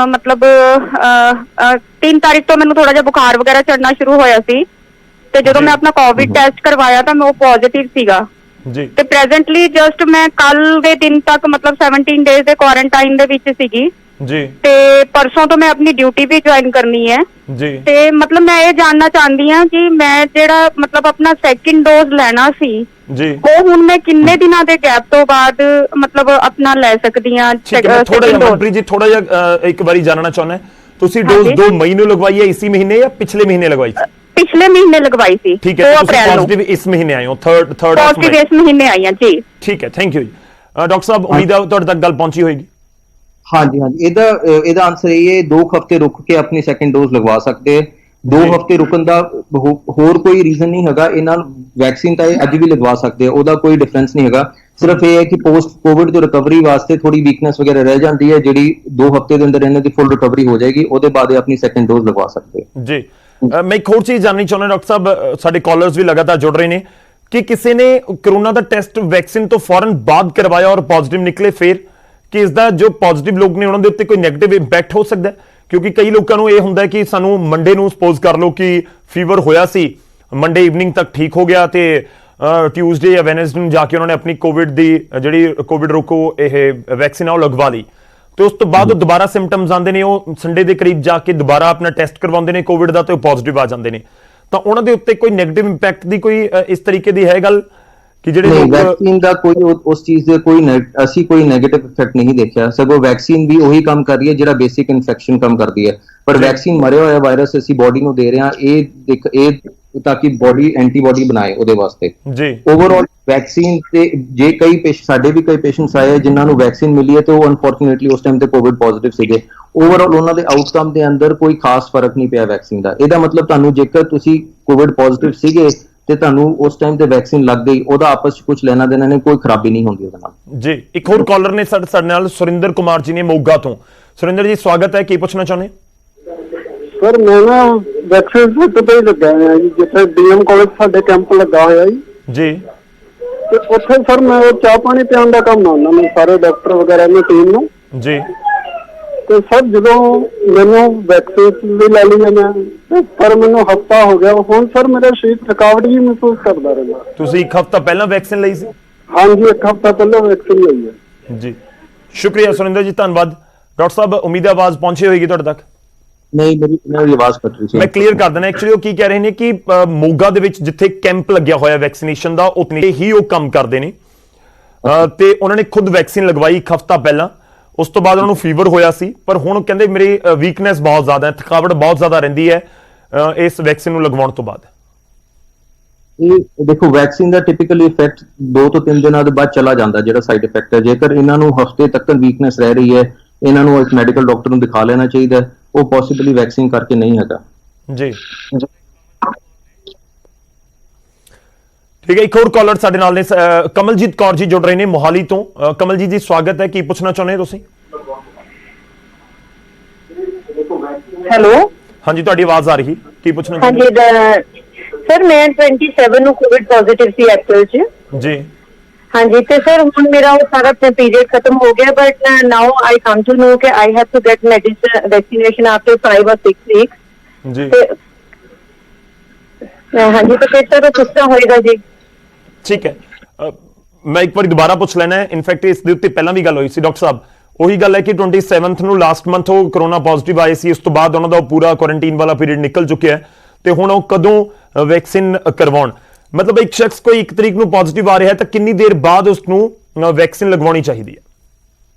ਮਤਲਬ 3 ਤਾਰੀਖ ਤੋਂ ਮੈਨੂੰ ਥੋੜਾ ਜਿਹਾ ਬੁਖਾਰ ਵਗੈਰਾ ਚੜਨਾ ਸ਼ੁਰੂ ਹੋਇਆ ਸੀ, ਤੇ ਜਦੋਂ ਮੈਂ ਆਪਣਾ ਕੋਵਿਡ ਟੈਸਟ ਕਰਵਾਇਆ ਤਾਂ ਉਹ ਪੋਜ਼ਿਟਿਵ ਸੀਗਾ ਜੀ। ਤੇ ਪ੍ਰੈਜ਼ੈਂਟਲੀ ਜਸਟ ਮੈਂ ਕੱਲ ਦੇ ਦਿਨ ਤੱਕ ਮਤਲਬ 17 ਡੇਜ਼ ਦੇ ਕੁਆਰੰਟਾਈਨ ਦੇ ਵਿੱਚ ਸੀਗੀ ਜੀ, ਤੇ ਪਰਸੋਂ ਤੋਂ ਮੈਂ ਆਪਣੀ ਡਿਊਟੀ ਵੀ ਜੁਆਇਨ ਕਰਨੀ ਹੈ ਜੀ। ਤੇ ਮਤਲਬ ਮੈਂ ਇਹ ਜਾਣਨਾ ਚਾਹੁੰਦੀ ਹਾਂ ਕਿ ਮੈਂ ਜਿਹੜਾ ਮਤਲਬ ਆਪਣਾ ਸੈਕਿੰਡ ਡੋਜ਼ ਲੈਣਾ ਸੀ ਜੀ, ਉਹ ਹੁਣ ਮੈਂ ਕਿੰਨੇ ਦਿਨਾਂ ਦੇ ਗੈਪ ਤੋਂ ਬਾਅਦ ਮਤਲਬ ਆਪਣਾ ਲੈ ਸਕਦੀ ਹਾਂ? ਥੋੜਾ ਜਿਹਾ ਮਨਪ੍ਰੀਤ ਜੀ, ਥੋੜਾ ਜਿਹਾ ਇੱਕ ਵਾਰੀ ਜਾਣਨਾ ਚਾਹੁੰਦਾ, ਤੁਸੀਂ ਡੋਜ਼ 2 ਮਈ ਨੂੰ ਲਗਵਾਈ ਹੈ ਇਸੀ ਮਹੀਨੇ ਜਾਂ ਪਿਛਲੇ ਮਹੀਨੇ ਲਗਵਾਈ ਸੀ? ਪਿਛਲੇ ਮਹੀਨੇ ਲਗਵਾਈ ਸੀ। ਠੀਕ ਹੈ, ਤੁਸੀਂ ਪੋਜ਼ਿਟਿਵ ਇਸ ਮਹੀਨੇ ਆਏ ਹੋ, 3rd ਪੋਜ਼ਿਟਿਵ ਇਸ ਮਹੀਨੇ ਆਈ ਹਾਂ ਜੀ। ਠੀਕ ਹੈ, ਥੈਂਕ ਯੂ ਜੀ। ਡਾਕਟਰ ਸਾਹਿਬ, ਉਮੀਦ ਹੈ ਤੁਹਾਡੇ ਤੱਕ ਗੱਲ ਪਹੁੰਚੀ ਹੋਏਗੀ। ਹਾਂਜੀ ਹਾਂਜੀ, ਇਹਦਾ ਆਨਸਰ ਇਹ ਹੈ 2 ਹਫ਼ਤੇ ਰੁਕ ਕੇ ਆਪਣੀ ਸੈਕਿੰਡ ਡੋਜ਼ ਲਗਵਾ ਸਕਦੇ ਹੈ। 2 ਹਫ਼ਤੇ ਰੁਕਣ ਦਾ ਹੋਰ ਕੋਈ ਰੀਜ਼ਨ ਨਹੀਂ ਹੈਗਾ। ਇਹਨਾਂ ਵੈਕਸੀਨ ਤਾਂ ਇਹ ਅੱਜ ਵੀ ਲਗਵਾ ਸਕਦੇ ਆ, ਉਹਦਾ ਕੋਈ ਡਿਫਰੈਂਸ ਨਹੀਂ ਹੈਗਾ। ਸਿਰਫ ਇਹ ਹੈ ਕਿ ਪੋਸਟ ਕੋਵਿਡ ਤੋਂ ਰਿਕਵਰੀ ਵਾਸਤੇ ਥੋੜੀ ਵੀਕਨੈਸ ਵਗੈਰਾ ਰਹਿ ਜਾਂਦੀ ਹੈ, ਜਿਹੜੀ 2 ਹਫ਼ਤੇ ਦੇ ਅੰਦਰ ਇਹਨਾਂ ਦੀ ਫੁੱਲ ਰਿਕਵਰੀ ਹੋ ਜਾਏਗੀ। ਉਹਦੇ ਬਾਅਦ ਇਹ ਆਪਣੀ ਸੈਕਿੰਡ ਡੋਜ਼ ਲਗਵਾ ਸਕਦੇ ਜੀ। ਮੈਂ ਇੱਕ ਹੋਰ ਚੀਜ਼ ਜਾਣਨੀ ਚਾਹੁੰਦਾ ਡਾਕਟਰ ਸਾਹਿਬ, ਸਾਡੇ ਕਾਲਰਸ ਵੀ ਲਗਾਤਾਰ ਜੁੜ ਰਹੇ ਨੇ ਕਿ ਕਿਸੇ ਨੇ ਕੋਰੋਨਾ ਦਾ ਟੈਸਟ ਵੈਕਸੀਨ ਤੋਂ ਫੌਰਨ ਬਾਅਦ ਕਰਵਾਇਆ ਔਰ ਪੋਜ਼ਿਟਿਵ ਨਿਕਲੇ, ਫਿਰ ਕਿ ਇਸ ਦਾ ਜੋ ਪੋਜ਼ਿਟਿਵ ਲੋਕ ਨੇ ਉਹਨਾਂ ਦੇ ਉੱਤੇ ਕੋਈ ਨੈਗੇਟਿਵ ਇੰਪੈਕਟ ਹੋ ਸਕਦਾ ਹੈ? ਕਿਉਂਕਿ ਕਈ ਲੋਕਾਂ ਨੂੰ ਇਹ ਹੁੰਦਾ ਕਿ ਸਾਨੂੰ ਮੰਡੇ ਨੂੰ ਸਪੋਜ਼ ਕਰ ਲਓ ਕਿ ਫੀਵਰ ਹੋਇਆ ਸੀ, ਮੰਡੇ ਈਵਨਿੰਗ ਤੱਕ ਠੀਕ ਹੋ ਗਿਆ, ਤੇ ਟਿਊਜ਼ਡੇ ਜਾਂ ਵੈਨਸਡੇ ਨੂੰ ਜਾ ਕੇ ਉਹਨਾਂ ਨੇ ਆਪਣੀ ਕੋਵਿਡ ਦੀ ਜਿਹੜੀ ਕੋਵਿਡ ਰੋਕੋ ਇਹ ਵੈਕਸੀਨ ਆ ਉਹ ਲਗਵਾ ਲਈ, ਤੇ ਉਸ ਤੋਂ ਬਾਅਦ ਉਹ ਦੁਬਾਰਾ ਸਿੰਪਟਮਸ ਆਉਂਦੇ ਨੇ, ਉਹ ਸੰਡੇ ਦੇ ਕਰੀਬ ਜਾ ਕੇ ਦੁਬਾਰਾ ਆਪਣਾ ਟੈਸਟ ਕਰਵਾਉਂਦੇ ਨੇ ਕੋਵਿਡ ਦਾ ਤੇ ਉਹ ਪੋਜ਼ਿਟਿਵ ਆ ਜਾਂਦੇ ਨੇ, ਤਾਂ ਉਹਨਾਂ ਦੇ ਉੱਤੇ ਕੋਈ ਨੈਗੇਟਿਵ ਇੰਪੈਕਟ ਦੀ ਕੋਈ ਇਸ ਤਰੀਕੇ ਦੀ ਹੈ ਗੱਲ ਕਿ ਜਿਹੜੇ ਲੋਕ ਵੈਕਸੀਨ ਦਾ ਕੋਈ ਉਸ ਚੀਜ਼ ਦੇ ਅਸੀਂ ਕੋਈ ਨੈਗੇਟਿਵ ਇਫੈਕਟ ਨਹੀਂ ਦੇਖਿਆ। ਸਗੋਂ ਵੈਕਸੀਨ ਵੀ ਉਹੀ ਕੰਮ ਕਰ ਰਹੀ ਹੈ ਜਿਹੜਾ ਬੇਸਿਕ ਇਨਫੈਕਸ਼ਨ ਕੰਮ ਕਰਦੀ ਹੈ, ਪਰ ਵੈਕਸੀਨ ਮਰਿਆ ਹੋਇਆ ਵਾਇਰਸ ਅਸੀਂ ਬੋਡੀ ਨੂੰ ਦੇ ਰਹੇ ਹਾਂ ਇਹ ਤਾਂ ਕਿ ਬੋਡੀ ਐਂਟੀਬਾਡੀ ਬਣਾਏ ਉਹਦੇ ਵਾਸਤੇ ਜੀ। ਓਵਰਆਲ ਵੈਕਸੀਨ ਤੇ ਜੇ ਸਾਡੇ ਵੀ ਕਈ ਪੇਸ਼ੈਂਟਸ ਆਏ ਜਿਨ੍ਹਾਂ ਨੂੰ ਵੈਕਸੀਨ ਮਿਲੀ ਹੈ ਤੇ ਉਹ ਅਨਫੋਰਚੂਨੇਟਲੀ ਉਸ ਟਾਈਮ ਤੇ ਕੋਵਿਡ ਪੋਜ਼ਿਟਿਵ ਸੀਗੇ। ਓਵਰਆਲ ਉਹਨਾਂ ਦੇ ਆਊਟਕਮ ਦੇ ਅੰਦਰ ਕੋਈ ਖਾਸ ਫਰਕ ਨਹੀਂ ਪਿਆ ਵੈਕਸੀਨ ਦਾ। ਇਹਦਾ ਮਤਲਬ ਤੁਹਾਨੂੰ ਜੇਕਰ ਤੁਸੀਂ ਕੋਵਿਡ ਪੋਜ਼ਿਟਿਵ ਸੀਗੇ ਤੇ ਤੁਹਾਨੂੰ ਉਸ ਟਾਈਮ ਤੇ ਵੈਕਸੀਨ ਲੱਗ ਗਈ, ਉਹਦਾ ਆਪਸ ਵਿੱਚ ਕੁਝ ਲੈਣਾ ਦੇਣਾ ਨਹੀਂ, ਕੋਈ ਖਰਾਬੀ ਨਹੀਂ ਹੁੰਦੀ ਉਹਦੇ ਨਾਲ ਜੀ। ਇੱਕ ਹੋਰ ਕਾਲਰ ਨੇ ਸਾਡੇ ਨਾਲ, ਸੁਰਿੰਦਰ ਕੁਮਾਰ ਜੀ ਨੇ ਮੋਗਾ ਤੋਂ। ਸੁਰਿੰਦਰ ਜੀ ਸਵਾਗਤ ਹੈ, ਕੀ ਪੁੱਛਣਾ ਚਾਹੁੰਦੇ? ਸਰ ਮੈਂ ਨਾ ਵੈਕਸੀਨ ਸੈਂਟਰ ਤੇ ਲੱਗਾ ਹੋਇਆ ਜੀ, ਜਿੱਥੇ ਡੀਐਮ ਕਾਲਜ ਸਾਡੇ ਕੈਂਪ ਲੱਗਾ ਹੋਇਆ ਜੀ। ਤੇ ਉੱਥੇ ਸਰ ਮੈਂ ਚਾਹ ਪਾਣੀ ਪਿਆਉਣ ਦਾ ਕੰਮ ਆਉਂਦਾ ਮੈਂ ਸਾਰੇ ਡਾਕਟਰ ਵਗੈਰਾ ਦੀ ਟੀਮ ਨੂੰ ਜੀ। ਤੇ ਸਰ ਜਦੋਂ ਮੈਨੂੰ ਵੈਕਸੀਨ ਵੀ ਲੈ ਲਈ ਮੈਂ, ਪਰ ਮੈਨੂੰ ਹਫਤਾ ਹੋ ਗਿਆ ਹੁਣ ਸਰ ਮੇਰਾ ਸਰੀਰ ਥਕਾਵਟ ਵੀ ਮਹਿਸੂਸ ਕਰਦਾ ਰਹਿੰਦਾ। ਤੁਸੀਂ 1 ਹਫ਼ਤਾ ਪਹਿਲਾਂ ਵੈਕਸੀਨ ਲਈ ਸੀ? ਹਾਂਜੀ, 1 ਹਫਤਾ ਪਹਿਲਾਂ ਵੈਕਸੀਨ ਲਈ ਹੈ ਜੀ। ਸ਼ੁਕਰੀਆ ਸੁਰਿੰਦਰ ਜੀ, ਧੰਨਵਾਦ। ਡਾਕਟਰ ਸਾਹਿਬ ਉਮੀਦ ਹੈ ਆਵਾਜ਼ ਪਹੁੰਚੀ ਹੋਏਗੀ ਤੁਹਾਡੇ ਤੱਕ। ਨਹੀਂ, ਮੇਰੀ ਆਵਾਜ਼ ਕੱਟ ਰਹੀ ਸੀ। ਮੈਂ ਕਲੀਅਰ ਕਰ ਦਿੰਦਾ, ਐਕਚੁਅਲੀ ਉਹ ਕੀ ਕਹਿ ਰਹੇ ਨੇ ਕਿ ਮੋਗਾ ਦੇ ਵਿੱਚ ਜਿੱਥੇ ਕੈਂਪ ਲੱਗਿਆ ਹੋਇਆ ਵੈਕਸੀਨੇਸ਼ਨ ਦਾ, ਉੱਥੇ ਹੀ ਉਹ ਕੰਮ ਕਰਦੇ ਨੇ, ਤੇ ਉਹਨਾਂ ਨੇ ਖੁਦ ਵੈਕਸੀਨ ਲਗਵਾਈ 1 ਹਫ਼ਤਾ ਪਹਿਲਾਂ। ਉਸ ਤੋਂ ਬਾਅਦ ਉਹਨਾਂ ਨੂੰ ਫੀਵਰ ਹੋਇਆ ਸੀ, ਪਰ ਹੁਣ ਕਹਿੰਦੇ ਮੇਰੀ ਵੀਕਨੈਸ ਬਹੁਤ ਜ਼ਿਆਦਾ ਹੈ, ਥਕਾਵਟ ਬਹੁਤ ਜ਼ਿਆਦਾ ਰਹਿੰਦੀ ਹੈ ਇਸ ਵੈਕਸੀਨ ਨੂੰ ਲਗਵਾਉਣ ਤੋਂ ਬਾਅਦ। ਇਹ ਦੇਖੋ ਵੈਕਸੀਨ ਦਾ ਟਿਪੀਕਲੀ ਇਫੈਕਟ 2 ਤੋਂ 3 ਦਿਨਾਂ ਦੇ ਬਾਅਦ ਚਲਾ ਜਾਂਦਾ, ਜਿਹੜਾ ਸਾਈਡ ਇਫੈਕਟ ਹੈ। ਜੇਕਰ ਇਹਨਾਂ ਨੂੰ ਹਫ਼ਤੇ ਤੱਕ ਵੀਕਨੈਸ ਰਹਿ ਰਹੀ ਹੈ, ਇਹਨਾਂ ਨੂੰ ਇੱਕ ਮੈਡੀਕਲ ਡਾਕਟਰ ਨੂੰ ਦਿਖਾ ਲੈਣਾ ਚਾਹੀਦਾ, ਉਹ ਪੋਸੀਬਲੀ ਵੈਕਸੀਨ ਕਰਕੇ ਨਹੀਂ ਹੈਗਾ ਜੀ। ਠੀਕ ਹੈ, ਇੱਕ ਹੋਰ ਕਾਲਰ ਸਾਡੇ ਨਾਲ ਨੇ, ਕਮਲਜੀਤ ਕੌਰ ਜੀ ਜੁੜ ਰਹੇ ਨੇ ਮੋਹਾਲੀ ਤੋਂ। ਕਮਲਜੀਤ ਜੀ ਸਵਾਗਤ ਹੈ, ਕੀ ਪੁੱਛਣਾ ਚਾਹੁੰਦੇ ਹੋ ਤੁਸੀਂ? ਹੈਲੋ, ਹਾਂਜੀ ਤੁਹਾਡੀ ਆਵਾਜ਼ ਆ ਰਹੀ, ਕੀ ਪੁੱਛਣਾ ਹਾਂਜੀ ਸਰ ਮੈਂ 27 ਨੂੰ ਕੋਵਿਡ ਪੋਜ਼ਿਟਿਵ ਸੀ ਅਪ੍ਰੈਲ ਚ ਜੀ। ਹਾਂਜੀ, ਤੇ ਸਰ ਹੁਣ ਮੇਰਾ ਉਹ ਸਾਰਾ ਪੀਰੀਅਡ ਖਤਮ ਹੋ ਗਿਆ, but now I come to know ਕਿ I have to get vaccination after 5 or 6 weeks ਜੀ। ਹਾਂਜੀ, ਤਾਂ ਫਿਰ ਸਰ ਕਿਸ ਤਰ੍ਹਾਂ ਹੋਏਗਾ ਜੀ? ਠੀਕ ਹੈ, ਮੈਂ ਇੱਕ ਵਾਰੀ ਦੁਬਾਰਾ ਪੁੱਛ ਲੈਣਾ ਹੈ। ਇਨਫੈਕਟ ਇਸ ਦੇ ਉੱਤੇ ਪਹਿਲਾਂ ਵੀ ਗੱਲ ਹੋਈ ਸੀ ਡਾਕਟਰ ਸਾਹਿਬ, ਉਹੀ ਗੱਲ ਹੈ ਕਿ 27 ਨੂੰ ਲਾਸਟ ਮੰਥ ਉਹ ਕਰੋਨਾ ਪੋਜ਼ਿਟਿਵ ਆਏ ਸੀ, ਉਸ ਤੋਂ ਬਾਅਦ ਉਹਨਾਂ ਦਾ ਪੂਰਾ ਕੁਆਰੰਟਾਈਨ ਵਾਲਾ ਪੀਰੀਅਡ ਨਿਕਲ ਚੁੱਕਿਆ ਹੈ, ਤੇ ਹੁਣ ਉਹ ਕਦੋਂ ਵੈਕਸੀਨ ਕਰਵਾਉਣ? ਮਤਲਬ ਇੱਕ ਸ਼ਖਸ ਕੋਈ 1 ਤਰੀਕ ਨੂੰ ਪੋਜ਼ਿਟਿਵ ਆ ਰਿਹਾ ਤਾਂ ਕਿੰਨੀ ਦੇਰ ਬਾਅਦ ਉਸ ਨੂੰ ਵੈਕਸੀਨ ਲਗਵਾਉਣੀ ਚਾਹੀਦੀ ਹੈ?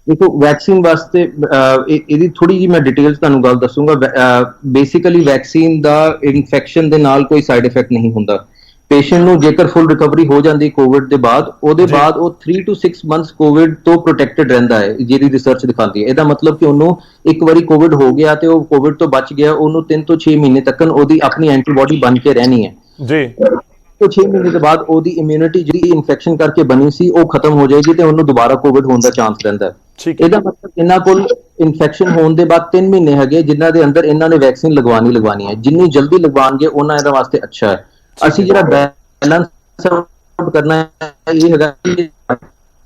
ਦੇਖੋ ਵੈਕਸੀਨ ਵਾਸਤੇ ਇਹਦੀ ਥੋੜੀ ਜਿਹੀ ਮੈਂ ਡਿਟੇਲਸ ਤੁਹਾਨੂੰ ਗੱਲ ਦੱਸੂਗਾ। ਬੇਸਿਕਲੀ ਵੈਕਸੀਨ ਦਾ ਇਨਫੈਕਸ਼ਨ ਦੇ ਨਾਲ ਕੋਈ ਸਾਈਡ ਇਫੈਕਟ ਨਹੀਂ ਹੁੰਦਾ। ਪੇਸ਼ੈਂਟ ਨੂੰ ਜੇਕਰ ਫੁੱਲ ਰਿਕਵਰੀ ਹੋ ਜਾਂਦੀ ਕੋਵਿਡ ਦੇ ਬਾਅਦ, ਉਹਦੇ ਬਾਅਦ ਉਹ 3 to 6 ਮੰਥਸ ਕੋਵਿਡ ਤੋਂ ਪ੍ਰੋਟੈਕਟਡ ਰਹਿੰਦਾ ਹੈ, ਜਿਹੜੀ ਰਿਸਰਚ ਦਿਖਾਉਂਦੀ ਹੈ। ਇਹਦਾ ਮਤਲਬ ਕਿ ਉਹਨੂੰ ਇੱਕ ਵਾਰੀ ਕੋਵਿਡ ਹੋ ਗਿਆ ਤੇ ਉਹ ਕੋਵਿਡ ਤੋਂ ਬਚ ਗਿਆ, ਉਹਨੂੰ 3 ਤੋਂ 6 ਮਹੀਨੇ ਤੱਕ ਉਹਦੀ ਆਪਣੀ ਐਂਟੀਬਾਡੀ ਬਣ ਕੇ ਰਹਿਣੀ ਹੈ। ਜੀ तो 6 ਮਹੀਨੇ ਦੇ ਬਾਅਦ ਉਹਦੀ ਇਮਿਊਨਿਟੀ ਜਿਹੜੀ ਇਨਫੈਕਸ਼ਨ ਕਰਕੇ ਬਣੀ ਸੀ ਉਹ ਖਤਮ ਹੋ ਜਾਏਗੀ ਤੇ ਉਹਨੂੰ ਦੁਬਾਰਾ ਕੋਵਿਡ ਹੋਣ ਦਾ ਚਾਂਸ ਰਹਿੰਦਾ ਹੈ। ਠੀਕ ਹੈ। ਇਹਦਾ ਮਤਲਬ ਇਹਨਾਂ ਕੋਲ ਇਨਫੈਕਸ਼ਨ ਹੋਣ ਦੇ ਬਾਅਦ 3 ਮਹੀਨੇ ਹੈਗੇ ਜਿਨ੍ਹਾਂ ਦੇ ਅੰਦਰ ਇਹਨਾਂ ਨੇ ਵੈਕਸੀਨ ਲਗਵਾਉਣੀ ਹੈ। ਜਿੰਨੀ ਜਲਦੀ ਲਗਵਾਉਣਗੇ ਉਹਨਾਂ ਇਹਦਾ ਵਾਸਤੇ ਅੱਛਾ ਹੈ। ਅਸੀਂ ਜਿਹੜਾ ਬੈਲੈਂਸ ਕਰਨਾ ਹੈ ਇਹ ਹੈਗਾ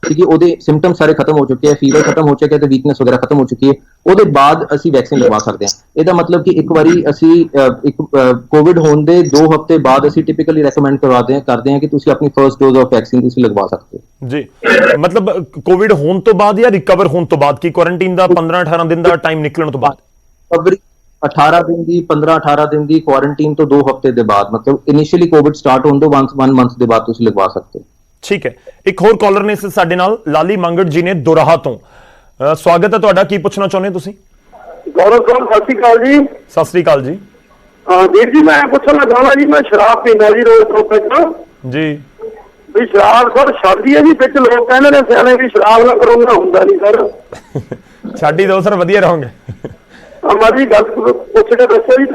ਕਿ ਉਹਦੇ ਸਿੰਪਟਮ ਸਾਰੇ ਖਤਮ ਹੋ ਚੁੱਕੇ ਹੈ, ਫੀਵਰ ਖਤਮ ਹੋ ਚੁੱਕਿਆ ਤੇ ਵੀਕਨੈਸ ਵਗੈਰਾ ਖਤਮ ਹੋ ਚੁੱਕੀ ਹੈ, ਉਹਦੇ ਬਾਅਦ ਅਸੀਂ ਵੈਕਸੀਨ ਲਗਵਾ ਸਕਦੇ ਹਾਂ। ਇਹਦਾ ਮਤਲਬ ਕਿ ਇੱਕ ਵਾਰੀ ਅਸੀਂ ਕੋਵਿਡ ਹੋਣ ਦੇ 2 ਹਫ਼ਤੇ ਬਾਅਦ ਅਸੀਂ ਟਿਪੀਕਲੀ ਰეკਮੈਂਡ ਕਰਦੇ ਹਾਂ ਕਿ ਤੁਸੀਂ ਆਪਣੀ ਫਰਸਟ ਡੋਜ਼ ਆਫ ਵੈਕਸੀਨ ਤੁਸੀਂ ਲਗਵਾ ਸਕਦੇ ਹੋ। ਜੀ ਮਤਲਬ ਕੋਵਿਡ ਹੋਣ ਤੋਂ ਬਾਅਦ ਜਾਂ ਰਿਕਵਰ ਹੋਣ ਤੋਂ ਬਾਅਦ, ਕੀ ਕੁਆਰੰਟਾਈਨ ਦਾ 15-18 ਦਿਨ ਦਾ ਟਾਈਮ ਨਿਕਲਣ ਤੋਂ ਬਾਅਦ? ਫਰਵਰੀ 18 ਦਿਨ ਦੀ 15-18 ਦਿਨ ਦੀ ਕੁਆਰੰਟਾਈਨ ਤੋਂ 2 ਹਫ਼ਤੇ ਦੇ ਬਾਅਦ, ਮਤਲਬ ਇਨੀਸ਼ੀਅਲੀ ਕੋਵਿਡ ਸਟਾਰਟ ਹੋਣ ਤੋਂ 1 ਮੰਥ ਦੇ ਬਾਅਦ ਤੁਸੀਂ ਲਗਵਾ ਸਕਦੇ ਹੋ। ਠੀਕ ਹੈ। ਇੱਕ ਹੋਰ ਕਾਲਰ ਨੇ ਸਾਡੇ ਨਾਲ, ਲਾਲੀ ਮੰਗੜ ਜੀ ਨੇ ਦੁਰਾਹਾ ਤੋਂ। ਸਵਾਗਤ ਹੈ ਤੁਹਾਡਾ, ਕੀ ਪੁੱਛਣਾ ਚਾਹੁੰਦੇ ਹੋ ਤੁਸੀਂ? ਗੌਰਵ ਸਾਹਿਬ ਸਤਿ ਸ਼੍ਰੀ ਅਕਾਲ ਜੀ। ਸਤਿ ਸ੍ਰੀ ਅਕਾਲ ਜੀ। ਵੀਰ ਜੀ ਮੈਂ ਪੁੱਛਣਾ ਚਾਹੁੰਦਾ ਜੀ, ਮੈਂ ਸ਼ਰਾਬ ਪੀਂਦਾ ਜੀ ਰੋਜ਼ ਟੋਪੇ ਚ ਜੀ। ਵੀ ਸ਼ਰਾਬ ਸਰ ਛੱਡਦੀ ਹੈ ਜੀ, ਵਿੱਚ ਲੋਕ ਕਹਿੰਦੇ ਨੇ ਸਿਆਣੇ ਵੀ ਸ਼ਰਾਬ ਨਾਲ ਕਰੋਨਾ ਹੁੰਦਾ ਨਹੀਂ ਸਰ। ਛੱਡ ਹੀ ਦਿਓ ਸਰ, ਵਧੀਆ ਰਹੋਗੇ। ਮਾਜੀ ਗੱਲ ਪੁੱਛ ਕੇ ਦੱਸੋ ਜੀ।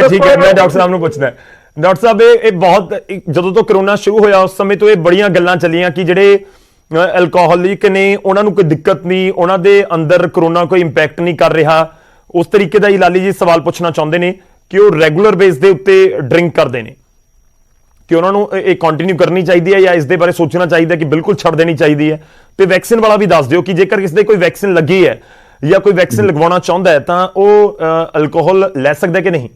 ਠੀਕ ਹੈ, ਮੈਂ ਡਾਕਟਰ ਸਾਹਿਬ ਨੂੰ ਪੁੱਛਦਾ। ਡਾਕਟਰ ਸਾਹਿਬ ਇਹ ਬਹੁਤ, ਜਦੋਂ ਤੋਂ ਕਰੋਨਾ ਸ਼ੁਰੂ ਹੋਇਆ ਉਸ ਸਮੇਂ ਤੋਂ ਇਹ ਬੜੀਆਂ ਗੱਲਾਂ ਚੱਲੀਆਂ ਕਿ ਜਿਹੜੇ ਐਲਕੋਹਲਿਕ ਨੇ ਉਹਨਾਂ ਨੂੰ ਕੋਈ ਦਿੱਕਤ ਨਹੀਂ, ਉਹਨਾਂ ਦੇ ਅੰਦਰ ਕਰੋਨਾ ਕੋਈ ਇੰਪੈਕਟ ਨਹੀਂ ਕਰ ਰਿਹਾ। ਉਸ ਤਰੀਕੇ ਦਾ ਹੀ ਲਾਲੀ ਜੀ ਸਵਾਲ ਪੁੱਛਣਾ ਚਾਹੁੰਦੇ ਨੇ ਕਿ ਉਹ ਰੈਗੂਲਰ ਬੇਸ ਦੇ ਉੱਤੇ ਡਰਿੰਕ ਕਰਦੇ ਨੇ, ਕਿ ਉਹਨਾਂ ਨੂੰ ਇਹ ਕੰਟੀਨਿਊ ਕਰਨੀ ਚਾਹੀਦੀ ਹੈ ਜਾਂ ਇਸ ਦੇ ਬਾਰੇ ਸੋਚਣਾ ਚਾਹੀਦਾ ਕਿ ਬਿਲਕੁਲ ਛੱਡ ਦੇਣੀ ਚਾਹੀਦੀ ਹੈ? ਤੇ ਵੈਕਸੀਨ ਵਾਲਾ ਵੀ ਦੱਸ ਦਿਓ ਕਿ ਜੇਕਰ ਕਿਸੇ ਦੇ ਕੋਈ ਵੈਕਸੀਨ ਲੱਗੀ ਹੈ ਜਾਂ ਕੋਈ ਵੈਕਸੀਨ ਲਗਵਾਉਣਾ ਚਾਹੁੰਦਾ ਹੈ ਤਾਂ ਉਹ ਅਲਕੋਹਲ ਲੈ ਸਕਦਾ ਕਿ ਨਹੀਂ?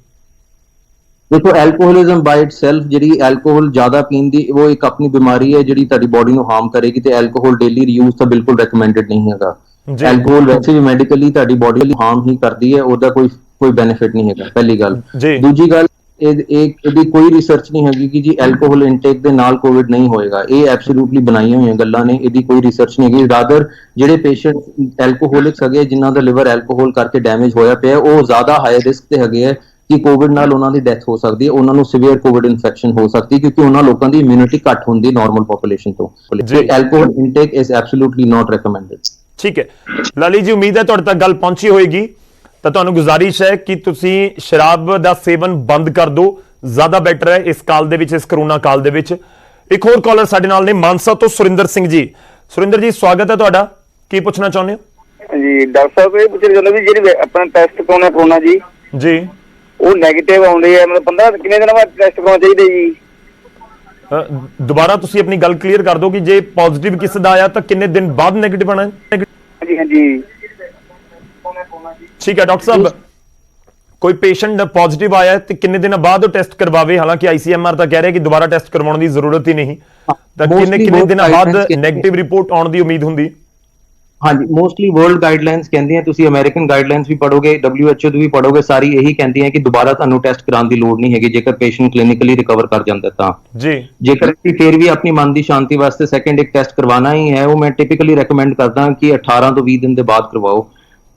ਦੇਖੋ, ਐਲਕੋਹਲਿਜ਼ਮ ਬਾਈ ਇਟਸੈਲਫ, ਜਿਹੜੀ ਐਲਕੋਹਲ ਜ਼ਿਆਦਾ ਪੀਣ ਦੀ ਉਹ ਇੱਕ ਆਪਣੀ ਬਿਮਾਰੀ ਹੈ ਜਿਹੜੀ ਤੁਹਾਡੀ ਬੋਡੀ ਨੂੰ ਹਾਰਮ ਕਰੇਗੀ, ਤੇ ਐਲਕੋਹਲ ਡੇਲੀ ਯੂਜ਼ ਤਾਂ ਬਿਲਕੁਲ ਰეკਮੈਂਡਡ ਨਹੀਂ ਹੈਗਾ। ਐਲਕੋਹਲ ਵੈਸੇ ਵੀ ਮੈਡੀਕਲੀ ਤੁਹਾਡੀ ਬੋਡੀ ਲਈ ਹਾਰਮ ਹੀ ਕਰਦੀ ਹੈ, ਉਹਦਾ ਕੋਈ ਬੈਨੀਫਿਟ ਨਹੀਂ ਹੈਗਾ, ਪਹਿਲੀ ਗੱਲ। ਦੂਜੀ ਗੱਲ, ਇਹਦੀ ਕੋਈ ਰਿਸਰਚ ਨਹੀਂ ਹੈਗੀ ਕਿ ਜੀ ਐਲਕੋਹਲ ਇਨਟੇਕ ਦੇ ਨਾਲ ਕੋਵਿਡ ਨਹੀਂ ਹੋਏਗਾ। ਇਹ ਐਬਸੋਲੂਟਲੀ ਬਣਾਈਆਂ ਹੋਈਆਂ ਗੱਲਾਂ ਨੇ, ਇਹਦੀ ਕੋਈ ਰਿਸਰਚ ਨਹੀਂ ਹੈਗੀ। ਰਾਦਰ ਜਿਹੜੇ ਪੇਸ਼ੈਂਟ ਐਲਕੋਹੋਲਿਕਸ ਹੈਗੇ ਜਿਨ੍ਹਾਂ ਦਾ ਲਿਵਰ ਐਲਕੋਹਲ ਕਰਕੇ ਡੈਮੇਜ ਹੋਇਆ ਪਿਆ, ਉਹ ਜ਼ਿਆਦਾ ਹਾਈ ਰਿਸਕ ਤੇ ਹੈਗੇ ਹੈ ਕਿ ਕੋਵਿਡ ਨਾਲ ਉਹਨਾਂ ਦੀ ਡੈਥ ਹੋ ਸਕਦੀ ਹੈ, ਉਹਨਾਂ ਨੂੰ ਸੀਵੀਅਰ ਕੋਵਿਡ ਇਨਫੈਕਸ਼ਨ ਹੋ ਸਕਦੀ ਹੈ, ਕਿਉਂਕਿ ਉਹਨਾਂ ਲੋਕਾਂ ਦੀ ਇਮਿਊਨਿਟੀ ਘੱਟ ਹੁੰਦੀ ਨਾਰਮਲ ਪੋਪੂਲੇਸ਼ਨ ਤੋਂ। Alcohol intake is absolutely not recommended. ਠੀਕ ਹੈ ਲਾਲੀ ਜੀ, ਉਮੀਦ ਹੈ ਤੁਹਾਡੇ ਤੱਕ ਗੱਲ ਪਹੁੰਚੀ ਹੋਏਗੀ। ਤਾਂ ਤੁਹਾਨੂੰ ਗੁਜ਼ਾਰਿਸ਼ ਹੈ ਕਿ ਤੁਸੀਂ ਸ਼ਰਾਬ ਦਾ ਸੇਵਨ ਬੰਦ ਕਰ ਦਿਓ, ਜ਼ਿਆਦਾ ਬੈਟਰ ਹੈ ਇਸ ਕਾਲ ਦੇ ਵਿੱਚ, ਇਸ ਕਰੋਨਾ ਕਾਲ ਦੇ ਵਿੱਚ। ਇੱਕ ਹੋਰ ਕਾਲਰ ਸਾਡੇ ਨਾਲ ਨੇ ਮਾਨਸਾ ਤੋਂ, ਸੁਰਿੰਦਰ ਸਿੰਘ ਜੀ। ਸੁਰਿੰਦਰ ਜੀ ਸਵਾਗਤ ਹੈ ਤੁਹਾਡਾ, ਕੀ ਪੁੱਛਣਾ ਚਾਹੁੰਦੇ ਹੋ? ਜੀ ਡਾਕਟਰ ਸਾਹਿਬ ਇਹ ਪੁੱਛਣਾ ਚਾਹੁੰਦਾ ਵੀ ਜਿਹੜੀ ਆਪਣਾ ਟੈਸਟ ਕਰਾਉਣਾ ਕਰੋਨਾ ਜੀ ਉਹ ਨੈਗੇਟਿਵ ਆਉਂਦੇ ਆ, ਮਤਲਬ 15 ਕਿੰਨੇ ਦਿਨਾਂ ਬਾਅਦ ਟੈਸਟ ਕਰਾਉਣਾ ਚਾਹੀਦਾ ਜੀ? ਦੁਬਾਰਾ ਤੁਸੀਂ ਆਪਣੀ ਗੱਲ ਕਲੀਅਰ ਕਰ ਦਿਓ ਕਿ ਜੇ ਪੋਜ਼ਿਟਿਵ ਕਿਸੇ ਦਾ ਆਇਆ ਤਾਂ ਕਿੰਨੇ ਦਿਨ ਬਾਅਦ ਨੈਗੇਟਿਵ ਆਣਾ? ਹਾਂਜੀ ਹਾਂਜੀ ਠੀਕ ਹੈ ਡਾਕਟਰ ਸਾਹਿਬ, ਕੋਈ ਪੇਸ਼ੈਂਟ ਪੋਜ਼ਿਟਿਵ ਆਇਆ ਤੇ ਕਿੰਨੇ ਦਿਨਾਂ ਬਾਅਦ ਉਹ ਟੈਸਟ ਕਰਵਾਵੇ? ਹਾਲਾਂਕਿ ICMR ਤਾਂ ਕਹਿ ਰਿਹਾ ਕਿ ਦੁਬਾਰਾ ਟੈਸਟ ਕਰਵਾਉਣ ਦੀ ਜ਼ਰੂਰਤ ਹੀ ਨਹੀਂ, ਤਾਂ ਕਿੰਨੇ ਦਿਨਾਂ ਬਾਅਦ ਨੈਗੇਟਿਵ ਰਿਪੋਰਟ ਆਉਣ ਦੀ ਉਮੀਦ ਹੁੰਦੀ? ਹਾਂਜੀ, ਮੋਸਟਲੀ ਵਰਲਡ ਗਾਈਡਲਾਈਨਸ ਕਹਿੰਦੀਆਂ, ਤੁਸੀਂ ਅਮਰੀਕਨ ਗਾਈਡਲਾਈਨਸ ਵੀ ਪੜੋਗੇ, WHO ਦੀ ਵੀ ਪੜੋਗੇ, ਸਾਰੀ ਇਹੀ ਕਹਿੰਦੀਆਂ ਕਿ ਦੁਬਾਰਾ ਤੁਹਾਨੂੰ ਟੈਸਟ ਕਰਾਉਣ ਦੀ ਲੋੜ ਨਹੀਂ ਹੈਗੀ ਜੇਕਰ ਪੇਸ਼ੈਂਟ ਕਲੀਨਿਕਲੀ ਰਿਕਵਰ ਕਰ ਜਾਂਦਾ ਤਾਂ। ਜੀ ਜੇਕਰ ਤੁਸੀਂ ਫਿਰ ਵੀ ਆਪਣੀ ਮਨ ਦੀ ਸ਼ਾਂਤੀ ਵਾਸਤੇ ਸੈਕੰਡ ਇੱਕ ਟੈਸਟ ਕਰਵਾਉਣਾ ਹੀ ਹੈ, ਉਹ ਮੈਂ ਟਿਪੀਕਲੀ ਰეკਮੈਂਡ ਕਰਦਾ ਕਿ 18 ਤੋਂ 20 ਦਿਨ ਦੇ ਬਾਅਦ ਕਰਵਾਓ।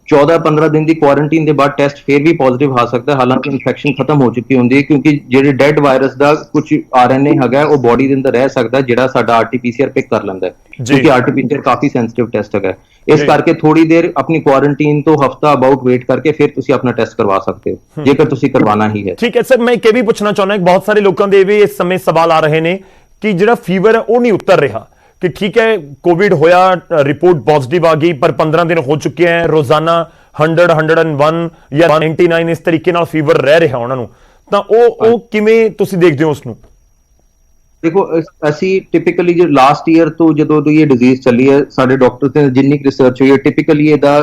14-15 ਦਿਨ ਦੀ ਕੁਆਰੰਟਾਈਨ ਦੇ ਬਾਅਦ ਟੈਸਟ ਫਿਰ ਵੀ ਪੋਜ਼ਿਟਿਵ ਆ ਸਕਦਾ, ਹਾਲਾਂਕਿ ਇਨਫੈਕਸ਼ਨ ਖਤਮ ਹੋ ਚੁੱਕੀ ਹੁੰਦੀ ਹੈ, ਕਿਉਂਕਿ ਜਿਹੜੇ ਡੈਡ ਵਾਇਰਸ ਦਾ ਕੁਝ RNA ਹੈਗਾ ਉਹ ਬੋਡੀ ਦੇ ਅੰਦਰ ਰਹਿ ਸਕਦਾ, ਜਿਹੜਾ ਸਾਡਾ RT-PCR ਪਿਕ ਕਰ ਲੈਂਦਾ ਹੈ, ਕਿਉਂਕਿ RT-PCR ਕਾਫੀ ਸੈਂਸਿਟਿਵ ਟੈਸਟ ਹੈਗਾ। ਇਸ ਕਰਕੇ ਥੋੜੀ ਦੇਰ ਆਪਣੀ ਕੁਆਰੰਟਾਈਨ ਤੋਂ ਹਫਤਾ ਅਬਾਊਟ ਵੇਟ ਕਰਕੇ ਫਿਰ ਤੁਸੀਂ ਆਪਣਾ ਟੈਸਟ ਕਰਵਾ ਸਕਦੇ ਹੋ ਜੇਕਰ ਤੁਸੀਂ ਕਰਵਾਉਣਾ ਹੀ ਹੈ। ਠੀਕ ਹੈ ਸਰ, ਮੈਂ ਇਹ ਵੀ ਪੁੱਛਣਾ ਚਾਹੁੰਦਾ ਕਿ ਬਹੁਤ ਸਾਰੇ ਲੋਕਾਂ ਦੇ ਵੀ ਇਸ ਸਮੇਂ ਸਵਾਲ ਆ ਰਹੇ ਨੇ ਕਿ ਜਿਹੜਾ ਫੀਵਰ ਹੈ ਉਹ ਨਹੀਂ ਉਤਰ ਰਿਹਾ, ਕਿ ਠੀਕ ਹੈ ਕੋਵਿਡ ਹੋਇਆ, ਰਿਪੋਰਟ ਪੋਜ਼ਿਟਿਵ ਆ ਗਈ, ਪਰ 15 ਦਿਨ ਹੋ ਚੁੱਕੇ ਹੈ, ਰੋਜ਼ਾਨਾ 100, 101 ਜਾਂ 99 ਇਸ ਤਰੀਕੇ ਨਾਲ ਫੀਵਰ ਰਹਿ ਰਿਹਾ ਉਹਨਾਂ ਨੂੰ, ਤਾਂ ਉਹ ਕਿਵੇਂ ਤੁਸੀਂ ਦੇਖਦੇ ਹੋ ਉਸ ਨੂੰ? ਦੇਖੋ, ਅਸੀਂ ਟਿਪੀਕਲੀ ਜੋ ਲਾਸਟ ਈਅਰ ਤੋਂ ਜਦੋਂ ਤੋਂ ਇਹ ਡਿਜ਼ੀਜ਼ ਚੱਲੀ ਹੈ, ਸਾਡੇ ਡਾਕਟਰ ਤੇ ਜਿੰਨੀ ਰਿਸਰਚ ਹੋਈ ਹੈ, ਟਿਪੀਕਲੀ ਇਹਦਾ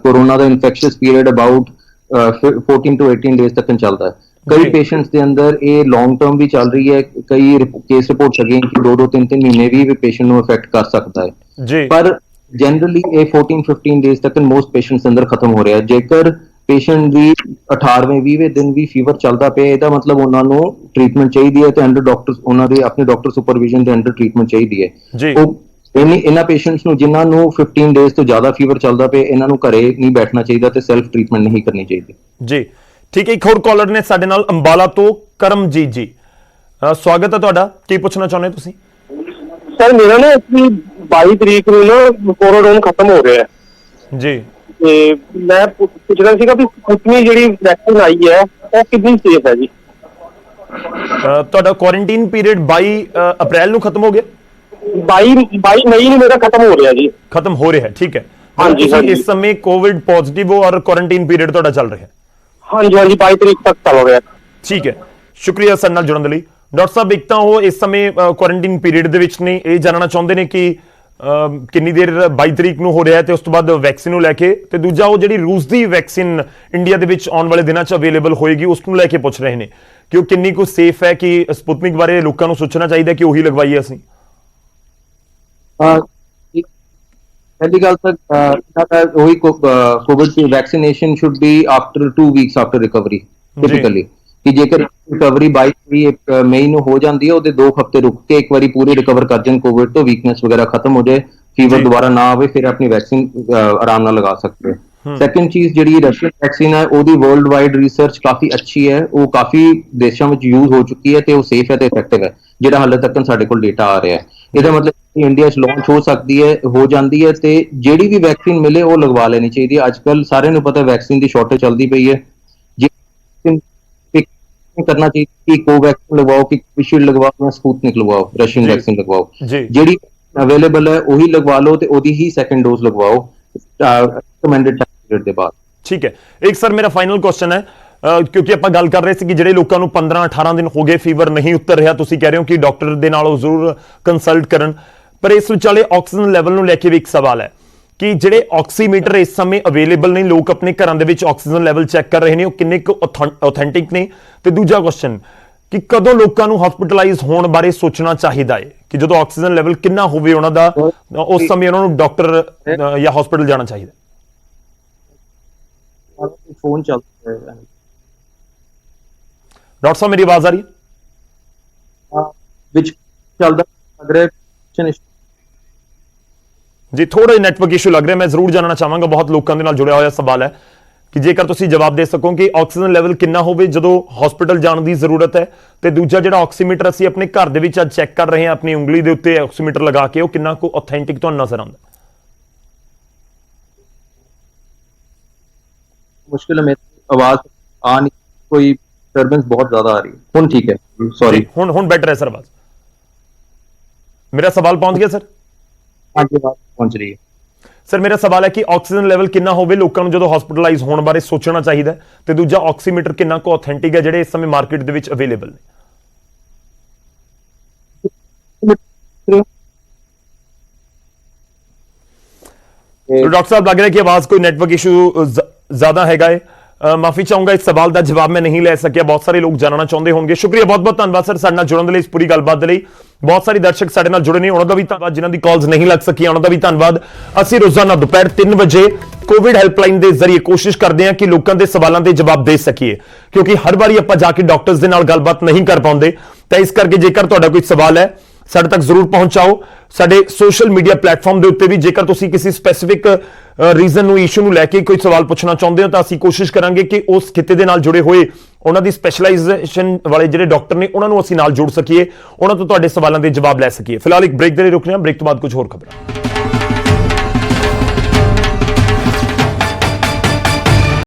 corona the infectious period about 14 to 18 days ਤੱਕ ਚੱਲਦਾ ਹੈ। ਕਈ ਪੇਸ਼ੈਂਟਸ ਦੇ ਅੰਦਰ ਇਹ ਲੌਂਗ ਟਰਮ ਵੀ ਚੱਲ ਰਹੀ ਹੈ, ਕਈ ਕੇਸ ਰਿਪੋਰਟਸ ਹੈਗੀਆਂ ਕਿ 2-2, 3-3 ਮਹੀਨੇ ਵੀ ਪੇਸ਼ੈਂਟ ਨੂੰ ਅਫੈਕਟ ਕਰ ਸਕਦਾ ਹੈ, ਪਰ ਜਨਰਲੀ ਇਹ 14-15 ਡੇਜ਼ ਤੱਕ ਮੋਸਟ ਪੇਸ਼ੈਂਟਸ ਅੰਦਰ ਖਤਮ ਹੋ ਰਿਹਾ। ਜੇਕਰ ਪੇਸ਼ੈਂਟ ਦੀ 18ਵੇਂ-20ਵੇਂ ਦਿਨ ਵੀ ਫੀਵਰ ਚੱਲਦਾ ਪਿਆ, ਇਹਦਾ ਮਤਲਬ ਉਹਨਾਂ ਨੂੰ ਟ੍ਰੀਟਮੈਂਟ ਚਾਹੀਦੀ ਹੈ ਤੇ ਅੰਡਰ ਡਾਕਟਰ, ਉਹਨਾਂ ਦੇ ਆਪਣੇ ਡਾਕਟਰ ਸੁਪਰਵਿਜ਼ਨ ਦੇ ਅੰਡਰ ਟ੍ਰੀਟਮੈਂਟ ਚਾਹੀਦੀ ਹੈ। ਉਹ ਇਹਨਾਂ ਪੇਸ਼ੈਂਟਸ ਨੂੰ ਜਿਨ੍ਹਾਂ ਨੂੰ 15 ਡੇਜ਼ ਤੋਂ ਜ਼ਿਆਦਾ ਫੀਵਰ ਚੱਲਦਾ ਪਿਆ, ਇਹਨਾਂ ਨੂੰ ਘਰੇ ਨਹੀਂ ਬੈਠਣਾ ਚਾਹੀਦਾ ਤੇ ਸੈਲਫ ਟ੍ਰੀਟਮੈਂਟ ਨਹੀਂ ਕਰਨੀ ਚਾਹੀਦੀ। ਜੀ ਠੀਕ ਹੈ। ਇੱਕ ਹੋਰ ਕਾਲਰ ਨੇ ਸਾਡੇ ਨਾਲ ਅੰਬਾਲਾ ਤੋਂ, ਕਰਮਜੀਤ ਜੀ। ਸਵਾਗਤ ਹੈ ਤੁਹਾਡਾ, ਕੀ ਪੁੱਛਣਾ ਚਾਹੁੰਦੇ ਤੁਸੀਂ? ਸਰ ਮੇਰਾ ਨਾ 22 ਤਰੀਕ ਨੂੰ ਨਾ ਕੋਰੋਨਾ ਖਤਮ ਹੋ ਰਿਹਾ ਹੈ ਜੀ, ਤੇ ਮੈਂ ਪੁੱਛਣਾ ਸੀਗਾ ਵੀ ਆਪਣੀ ਜਿਹੜੀ ਵੈਕਸੀਨ ਆਈ ਹੈ ਉਹ ਕਿੰਨੀ ਸੇਫ ਹੈ ਜੀ? ਤੁਹਾਡਾ ਕੁਆਰੰਟਾਈਨ ਪੀਰੀਅਡ 22 ਅਪ੍ਰੈਲ ਨੂੰ ਖਤਮ ਹੋ ਗਿਆ? 22 ਮਈ ਨੂੰ ਮੇਰਾ ਖਤਮ ਹੋ ਰਿਹਾ ਜੀ। ਖਤਮ ਹੋ ਰਿਹਾ, ਠੀਕ ਹੈ। ਹਾਂਜੀ, ਤੁਸੀਂ ਹਾਂਜੀ। ਇਸ ਸਮੇਂ ਕੋਵਿਡ ਪੋਜ਼ਿਟਿਵ ਹੋ ਔਰ ਕੁਆਰੰਟਾਈਨ ਪੀਰੀਅਡ ਤੁਹਾਡਾ ਚੱਲ ਰਿਹਾ ਹੈ? ਹਾਂਜੀ ਹਾਂਜੀ, 22 ਤਰੀਕ ਤੱਕ ਚੱਲ ਰਿਹਾ। ਠੀਕ ਹੈ, ਸ਼ੁਕਰੀਆ ਸਾਡੇ ਨਾਲ ਜੁੜਨ ਦੇ ਲਈ। ਡਾਕਟਰ ਸਾਹਿਬ, ਇੱਕ ਤਾਂ ਉਹ ਇਸ ਸਮੇਂ ਕੁਆਰੰਟਾਈਨ ਪੀਰੀਅਡ ਦੇ ਵਿੱਚ ਨੇ, ਇਹ ਜਾਣਨਾ ਚਾਹੁੰਦੇ ਨੇ ਕਿ ਕਿੰਨੀ ਦੇਰ 22 ਤਰੀਕ ਨੂੰ ਹੋ ਰਿਹਾ ਹੈ ਤੇ ਉਸ ਤੋਂ ਬਾਅਦ ਵੈਕਸੀਨ ਨੂੰ ਲੈ ਕੇ, ਤੇ ਦੂਜਾ ਉਹ ਜਿਹੜੀ ਰੂਸ ਦੀ ਵੈਕਸੀਨ ਇੰਡੀਆ ਦੇ ਵਿੱਚ ਆਉਣ ਵਾਲੇ ਦਿਨਾਂ 'ਚ ਅਵੇਲੇਬਲ ਹੋਏਗੀ ਉਸ ਨੂੰ ਲੈ ਕੇ ਪੁੱਛ ਰਹੇ ਨੇ ਕਿ ਉਹ ਕਿੰਨੀ ਕੁ ਸੇਫ ਹੈ, ਕਿ ਸਪੁਤਨਿਕ ਬਾਰੇ ਲੋਕਾਂ ਨੂੰ ਸੋਚਣਾ ਚਾਹੀਦਾ ਕਿ ਉਹੀ ਲਗਵਾਈਏ ਅਸੀਂ। ਪਹਿਲੀ ਗੱਲ ਤਾਂ ਉਹੀ Covid vaccination should be after 2 weeks after recovery typically, ਕਿ ਜੇਕਰ ਰਿਕਵਰੀ 22 ਮਈ ਨੂੰ ਹੋ ਜਾਂਦੀ ਹੈ, ਉਹਦੇ 2 ਹਫ਼ਤੇ ਰੁਕ ਕੇ ਇੱਕ ਵਾਰੀ ਪੂਰੀ ਰਿਕਵਰ ਕਰ ਜਾਣ ਕੋਵਿਡ ਤੋਂ, ਵੀਕਨੈਸ ਵਗੈਰਾ ਖਤਮ ਹੋ ਜਾਏ, ਫੀਵਰ ਦੁਬਾਰਾ ਨਾ ਆਵੇ, ਫਿਰ ਆਪਣੀ ਵੈਕਸੀਨ ਆਰਾਮ ਨਾਲ ਲਗਾ ਸਕਦੇ ਹੋ। ਸੈਕੰਡ ਚੀਜ਼, ਜਿਹੜੀ ਰਸ਼ੀਅਨ ਵੈਕਸੀਨ ਹੈ ਉਹਦੀ ਵਰਲਡ ਵਾਈਡ ਰਿਸਰਚ ਕਾਫੀ ਅੱਛੀ ਹੈ, ਉਹ ਕਾਫੀ ਦੇਸ਼ਾਂ ਵਿੱਚ ਯੂਜ਼ ਹੋ ਚੁੱਕੀ ਹੈ ਤੇ ਉਹ ਸੇਫ ਹੈ ਤੇ ਇਫੈਕਟਿਵ ਹੈ, ਜਿਹੜਾ ਹਾਲੇ ਤੱਕ ਸਾਡੇ ਕੋਲ ਡੇਟਾ ਆ ਰਿਹਾ ਹੈ। ਇਹਦਾ ਮਤਲਬ ਇੰਡੀਆ 'ਚ ਲਾਂਚ ਹੋ ਸਕਦੀ ਹੈ, ਹੋ ਜਾਂਦੀ ਹੈ, ਤੇ ਜਿਹੜੀ ਵੀ ਵੈਕਸੀਨ ਮਿਲੇ ਉਹ ਲਗਵਾ ਲੈਣੀ ਚਾਹੀਦੀ ਹੈ। ਅੱਜ ਕੱਲ ਸਾਰਿਆਂ ਨੂੰ ਪਤਾ ਵੈਕਸੀਨ ਦੀ ਸ਼ਾਰਟੇਜ ਚੱਲਦੀ ਪਈ ਹੈ, करना चाहिए कि कोवैक्सीन लगवाओ, कि कोविशील्ड लगवाओ, या स्पुतनिक लगवाओ, रशियन वैक्सीन लगवाओ, जेडी अवेलेबल है वही लगवा लो ते ओदी ही सेकंड डोज लगवाओ रिकमेंडेड टाइम पीरियड के बाद। ठीक है, एक सर मेरा फाइनल क्वेश्चन है, क्योंकि ਆਪਾਂ ਗੱਲ ਕਰ ਰਹੇ ਸੀ ਕਿ ਜਿਹੜੇ ਲੋਕਾਂ ਨੂੰ 15-18 ਦਿਨ ਹੋ ਗਏ ਫੀਵਰ ਨਹੀਂ ਉਤਰ ਰਿਹਾ, ਤੁਸੀਂ ਕਹਿ ਰਹੇ ਹੋ ਕਿ ਡਾਕਟਰ ਦੇ ਨਾਲ ਜ਼ਰੂਰ ਕੰਸਲਟ ਕਰਨ, ਪਰ ਇਸ ਵਿਚਾਲੇ ਆਕਸੀਜਨ ਲੈਵਲ ਨੂੰ ਲੈ ਕੇ ਵੀ ਇੱਕ ਸਵਾਲ ਹੈ ਕਿ ਜਿਹੜੇ ਆਕਸੀਮੀਟਰ ਇਸ ਸਮੇਂ ਅਵੇਲੇਬਲ ਨੇ, ਲੋਕ ਆਪਣੇ ਘਰਾਂ ਦੇ ਵਿੱਚ ਆਕਸੀਜਨ ਲੈਵਲ ਚੈੱਕ ਕਰ ਰਹੇ ਨੇ, ਉਹ ਕਿੰਨੇ ਕੁ ਆਥੈਂਟਿਕ ਨੇ? ਤੇ ਦੂਜਾ ਕੁਐਸਚਨ ਕਿ ਕਦੋਂ ਲੋਕਾਂ ਨੂੰ ਹਸਪੀਟਲਾਈਜ਼ ਹੋਣ ਬਾਰੇ ਸੋਚਣਾ ਚਾਹੀਦਾ ਹੈ, ਕਿ ਜਦੋਂ ਆਕਸੀਜਨ ਲੈਵਲ ਕਿੰਨਾ ਹੋਵੇ ਉਹਨਾਂ ਦਾ, ਉਸ ਸਮੇਂ ਉਹਨਾਂ ਨੂੰ ਡਾਕਟਰ ਜਾਂ ਹਸਪੀਟਲ ਜਾਣਾ ਚਾਹੀਦਾ? ਫੋਨ ਚੱਲ ਰਿਹਾ ਹੈ ਡਾਕਟਰ ਸਾਹਿਬ, ਮੇਰੀ ਆਵਾਜ਼ ਆ ਰਹੀ ਹੈ? ਵਿੱਚ ਚੱਲਦਾ ਲੱਗ ਰਿਹਾ ਜੀ, ਥੋੜਾ ਜਿਹਾ ਨੈਟਵਰਕ ਇਸ਼ੂ ਲੱਗ ਰਿਹਾ। ਮੈਂ ਜ਼ਰੂਰ ਜਾਣਨਾ ਚਾਹਾਂਗਾ, ਬਹੁਤ ਲੋਕਾਂ ਦੇ ਨਾਲ ਜੁੜਿਆ ਹੋਇਆ ਸਵਾਲ ਹੈ ਕਿ ਜੇਕਰ ਤੁਸੀਂ ਜਵਾਬ ਦੇ ਸਕੋ ਕਿ ਆਕਸੀਜਨ ਲੈਵਲ ਕਿੰਨਾ ਹੋਵੇ ਜਦੋਂ ਹਸਪੀਟਲ ਜਾਣ ਦੀ ਜ਼ਰੂਰਤ ਹੈ, ਤੇ ਦੂਜਾ ਜਿਹੜਾ ਆਕਸੀਮੀਟਰ ਅਸੀਂ ਆਪਣੇ ਘਰ ਦੇ ਵਿੱਚ ਅੱਜ ਚੈੱਕ ਕਰ ਰਹੇ ਹਾਂ ਆਪਣੀ ਉਂਗਲੀ ਦੇ ਉੱਤੇ ਆਕਸੀਮੀਟਰ ਲਗਾ ਕੇ, ਉਹ ਕਿੰਨਾ ਕੁ ਆਥੈਂਟਿਕ ਤੁਹਾਨੂੰ ਨਜ਼ਰ ਆਉਂਦਾ? मुश्किल है, मेरी आवाज आ नहीं, कोई डिस्टर्बेंस बहुत ज्यादा आ रही है। हुन ठीक है, सॉरी। हुन बेटर है सर आवाज? मेरा सवाल पहुंच गया सर? हाँ जी, आवाज पहुंच रही है सर। मेरा सवाल है कि आक्सीजन लेवल कितना होवे लोकां नूं जदों हॉस्पिटलाइज होने बारे सोचना चाहिए, ते दूजा ऑक्सीमीटर कितना को ऑथेंटिक है ਜਿਹੜੇ ਇਸ ਸਮੇਂ ਮਾਰਕੀਟ ਦੇ ਵਿੱਚ ਅਵੇਲੇਬਲ ਨੇ? तो डॉक्टर साहब, लग रहा है कि आवाज कोई नेटवर्क इशू ज्यादा हैगा है। माफी चाहूंगा, इस सवाल का जवाब मैं नहीं ले सकिया, बहुत सारे लोग जानना चाहते होंगे। शुक्रिया, बहुत बहुत धन्यवाद सर साडे नाल जुड़न दे लई, इस पूरी गलबात दे लई। बहुत सारे दर्शक साडे नाल जुड़े ने, उन्हां दा भी धन्नवाद, जिन्हां दी कॉल्स नहीं लग सकी उन्हां दा भी धन्नवाद। ਅਸੀਂ रोजाना दोपहर 3 बजे कोविड हैल्पलाइन के जरिए कोशिश करते हैं कि लोगों के सवालों के जवाब दे सकीए, क्योंकि हर बारी आप जाके डॉक्टर्स के नाल गलबात नहीं कर पाते। तो इस करके जेकर तुहाडा कोई सवाल है साडे तक जरूर पहुंचाओ। साडे सोशल मीडिया प्लेटफॉर्म के उत्ते भी जेकर तुसीं किसी स्पैसिफिक रीजन नूं इशू नूं लैके कोई सवाल पूछना चाहते हो, तो असीं कोशिश करांगे कि उस खिते दे नाल जुड़े होए उन्हां दी स्पैशलाइजेशन वाले जिहड़े डॉक्टर ने उन्हां नूं असीं नाल जोड़ सकीए, उन्हां तों तुहाडे सवालों के जवाब लै सकीए। फिलहाल एक ब्रेक दे लई रुकने, ब्रेक तो बाद कुछ होर खबरां।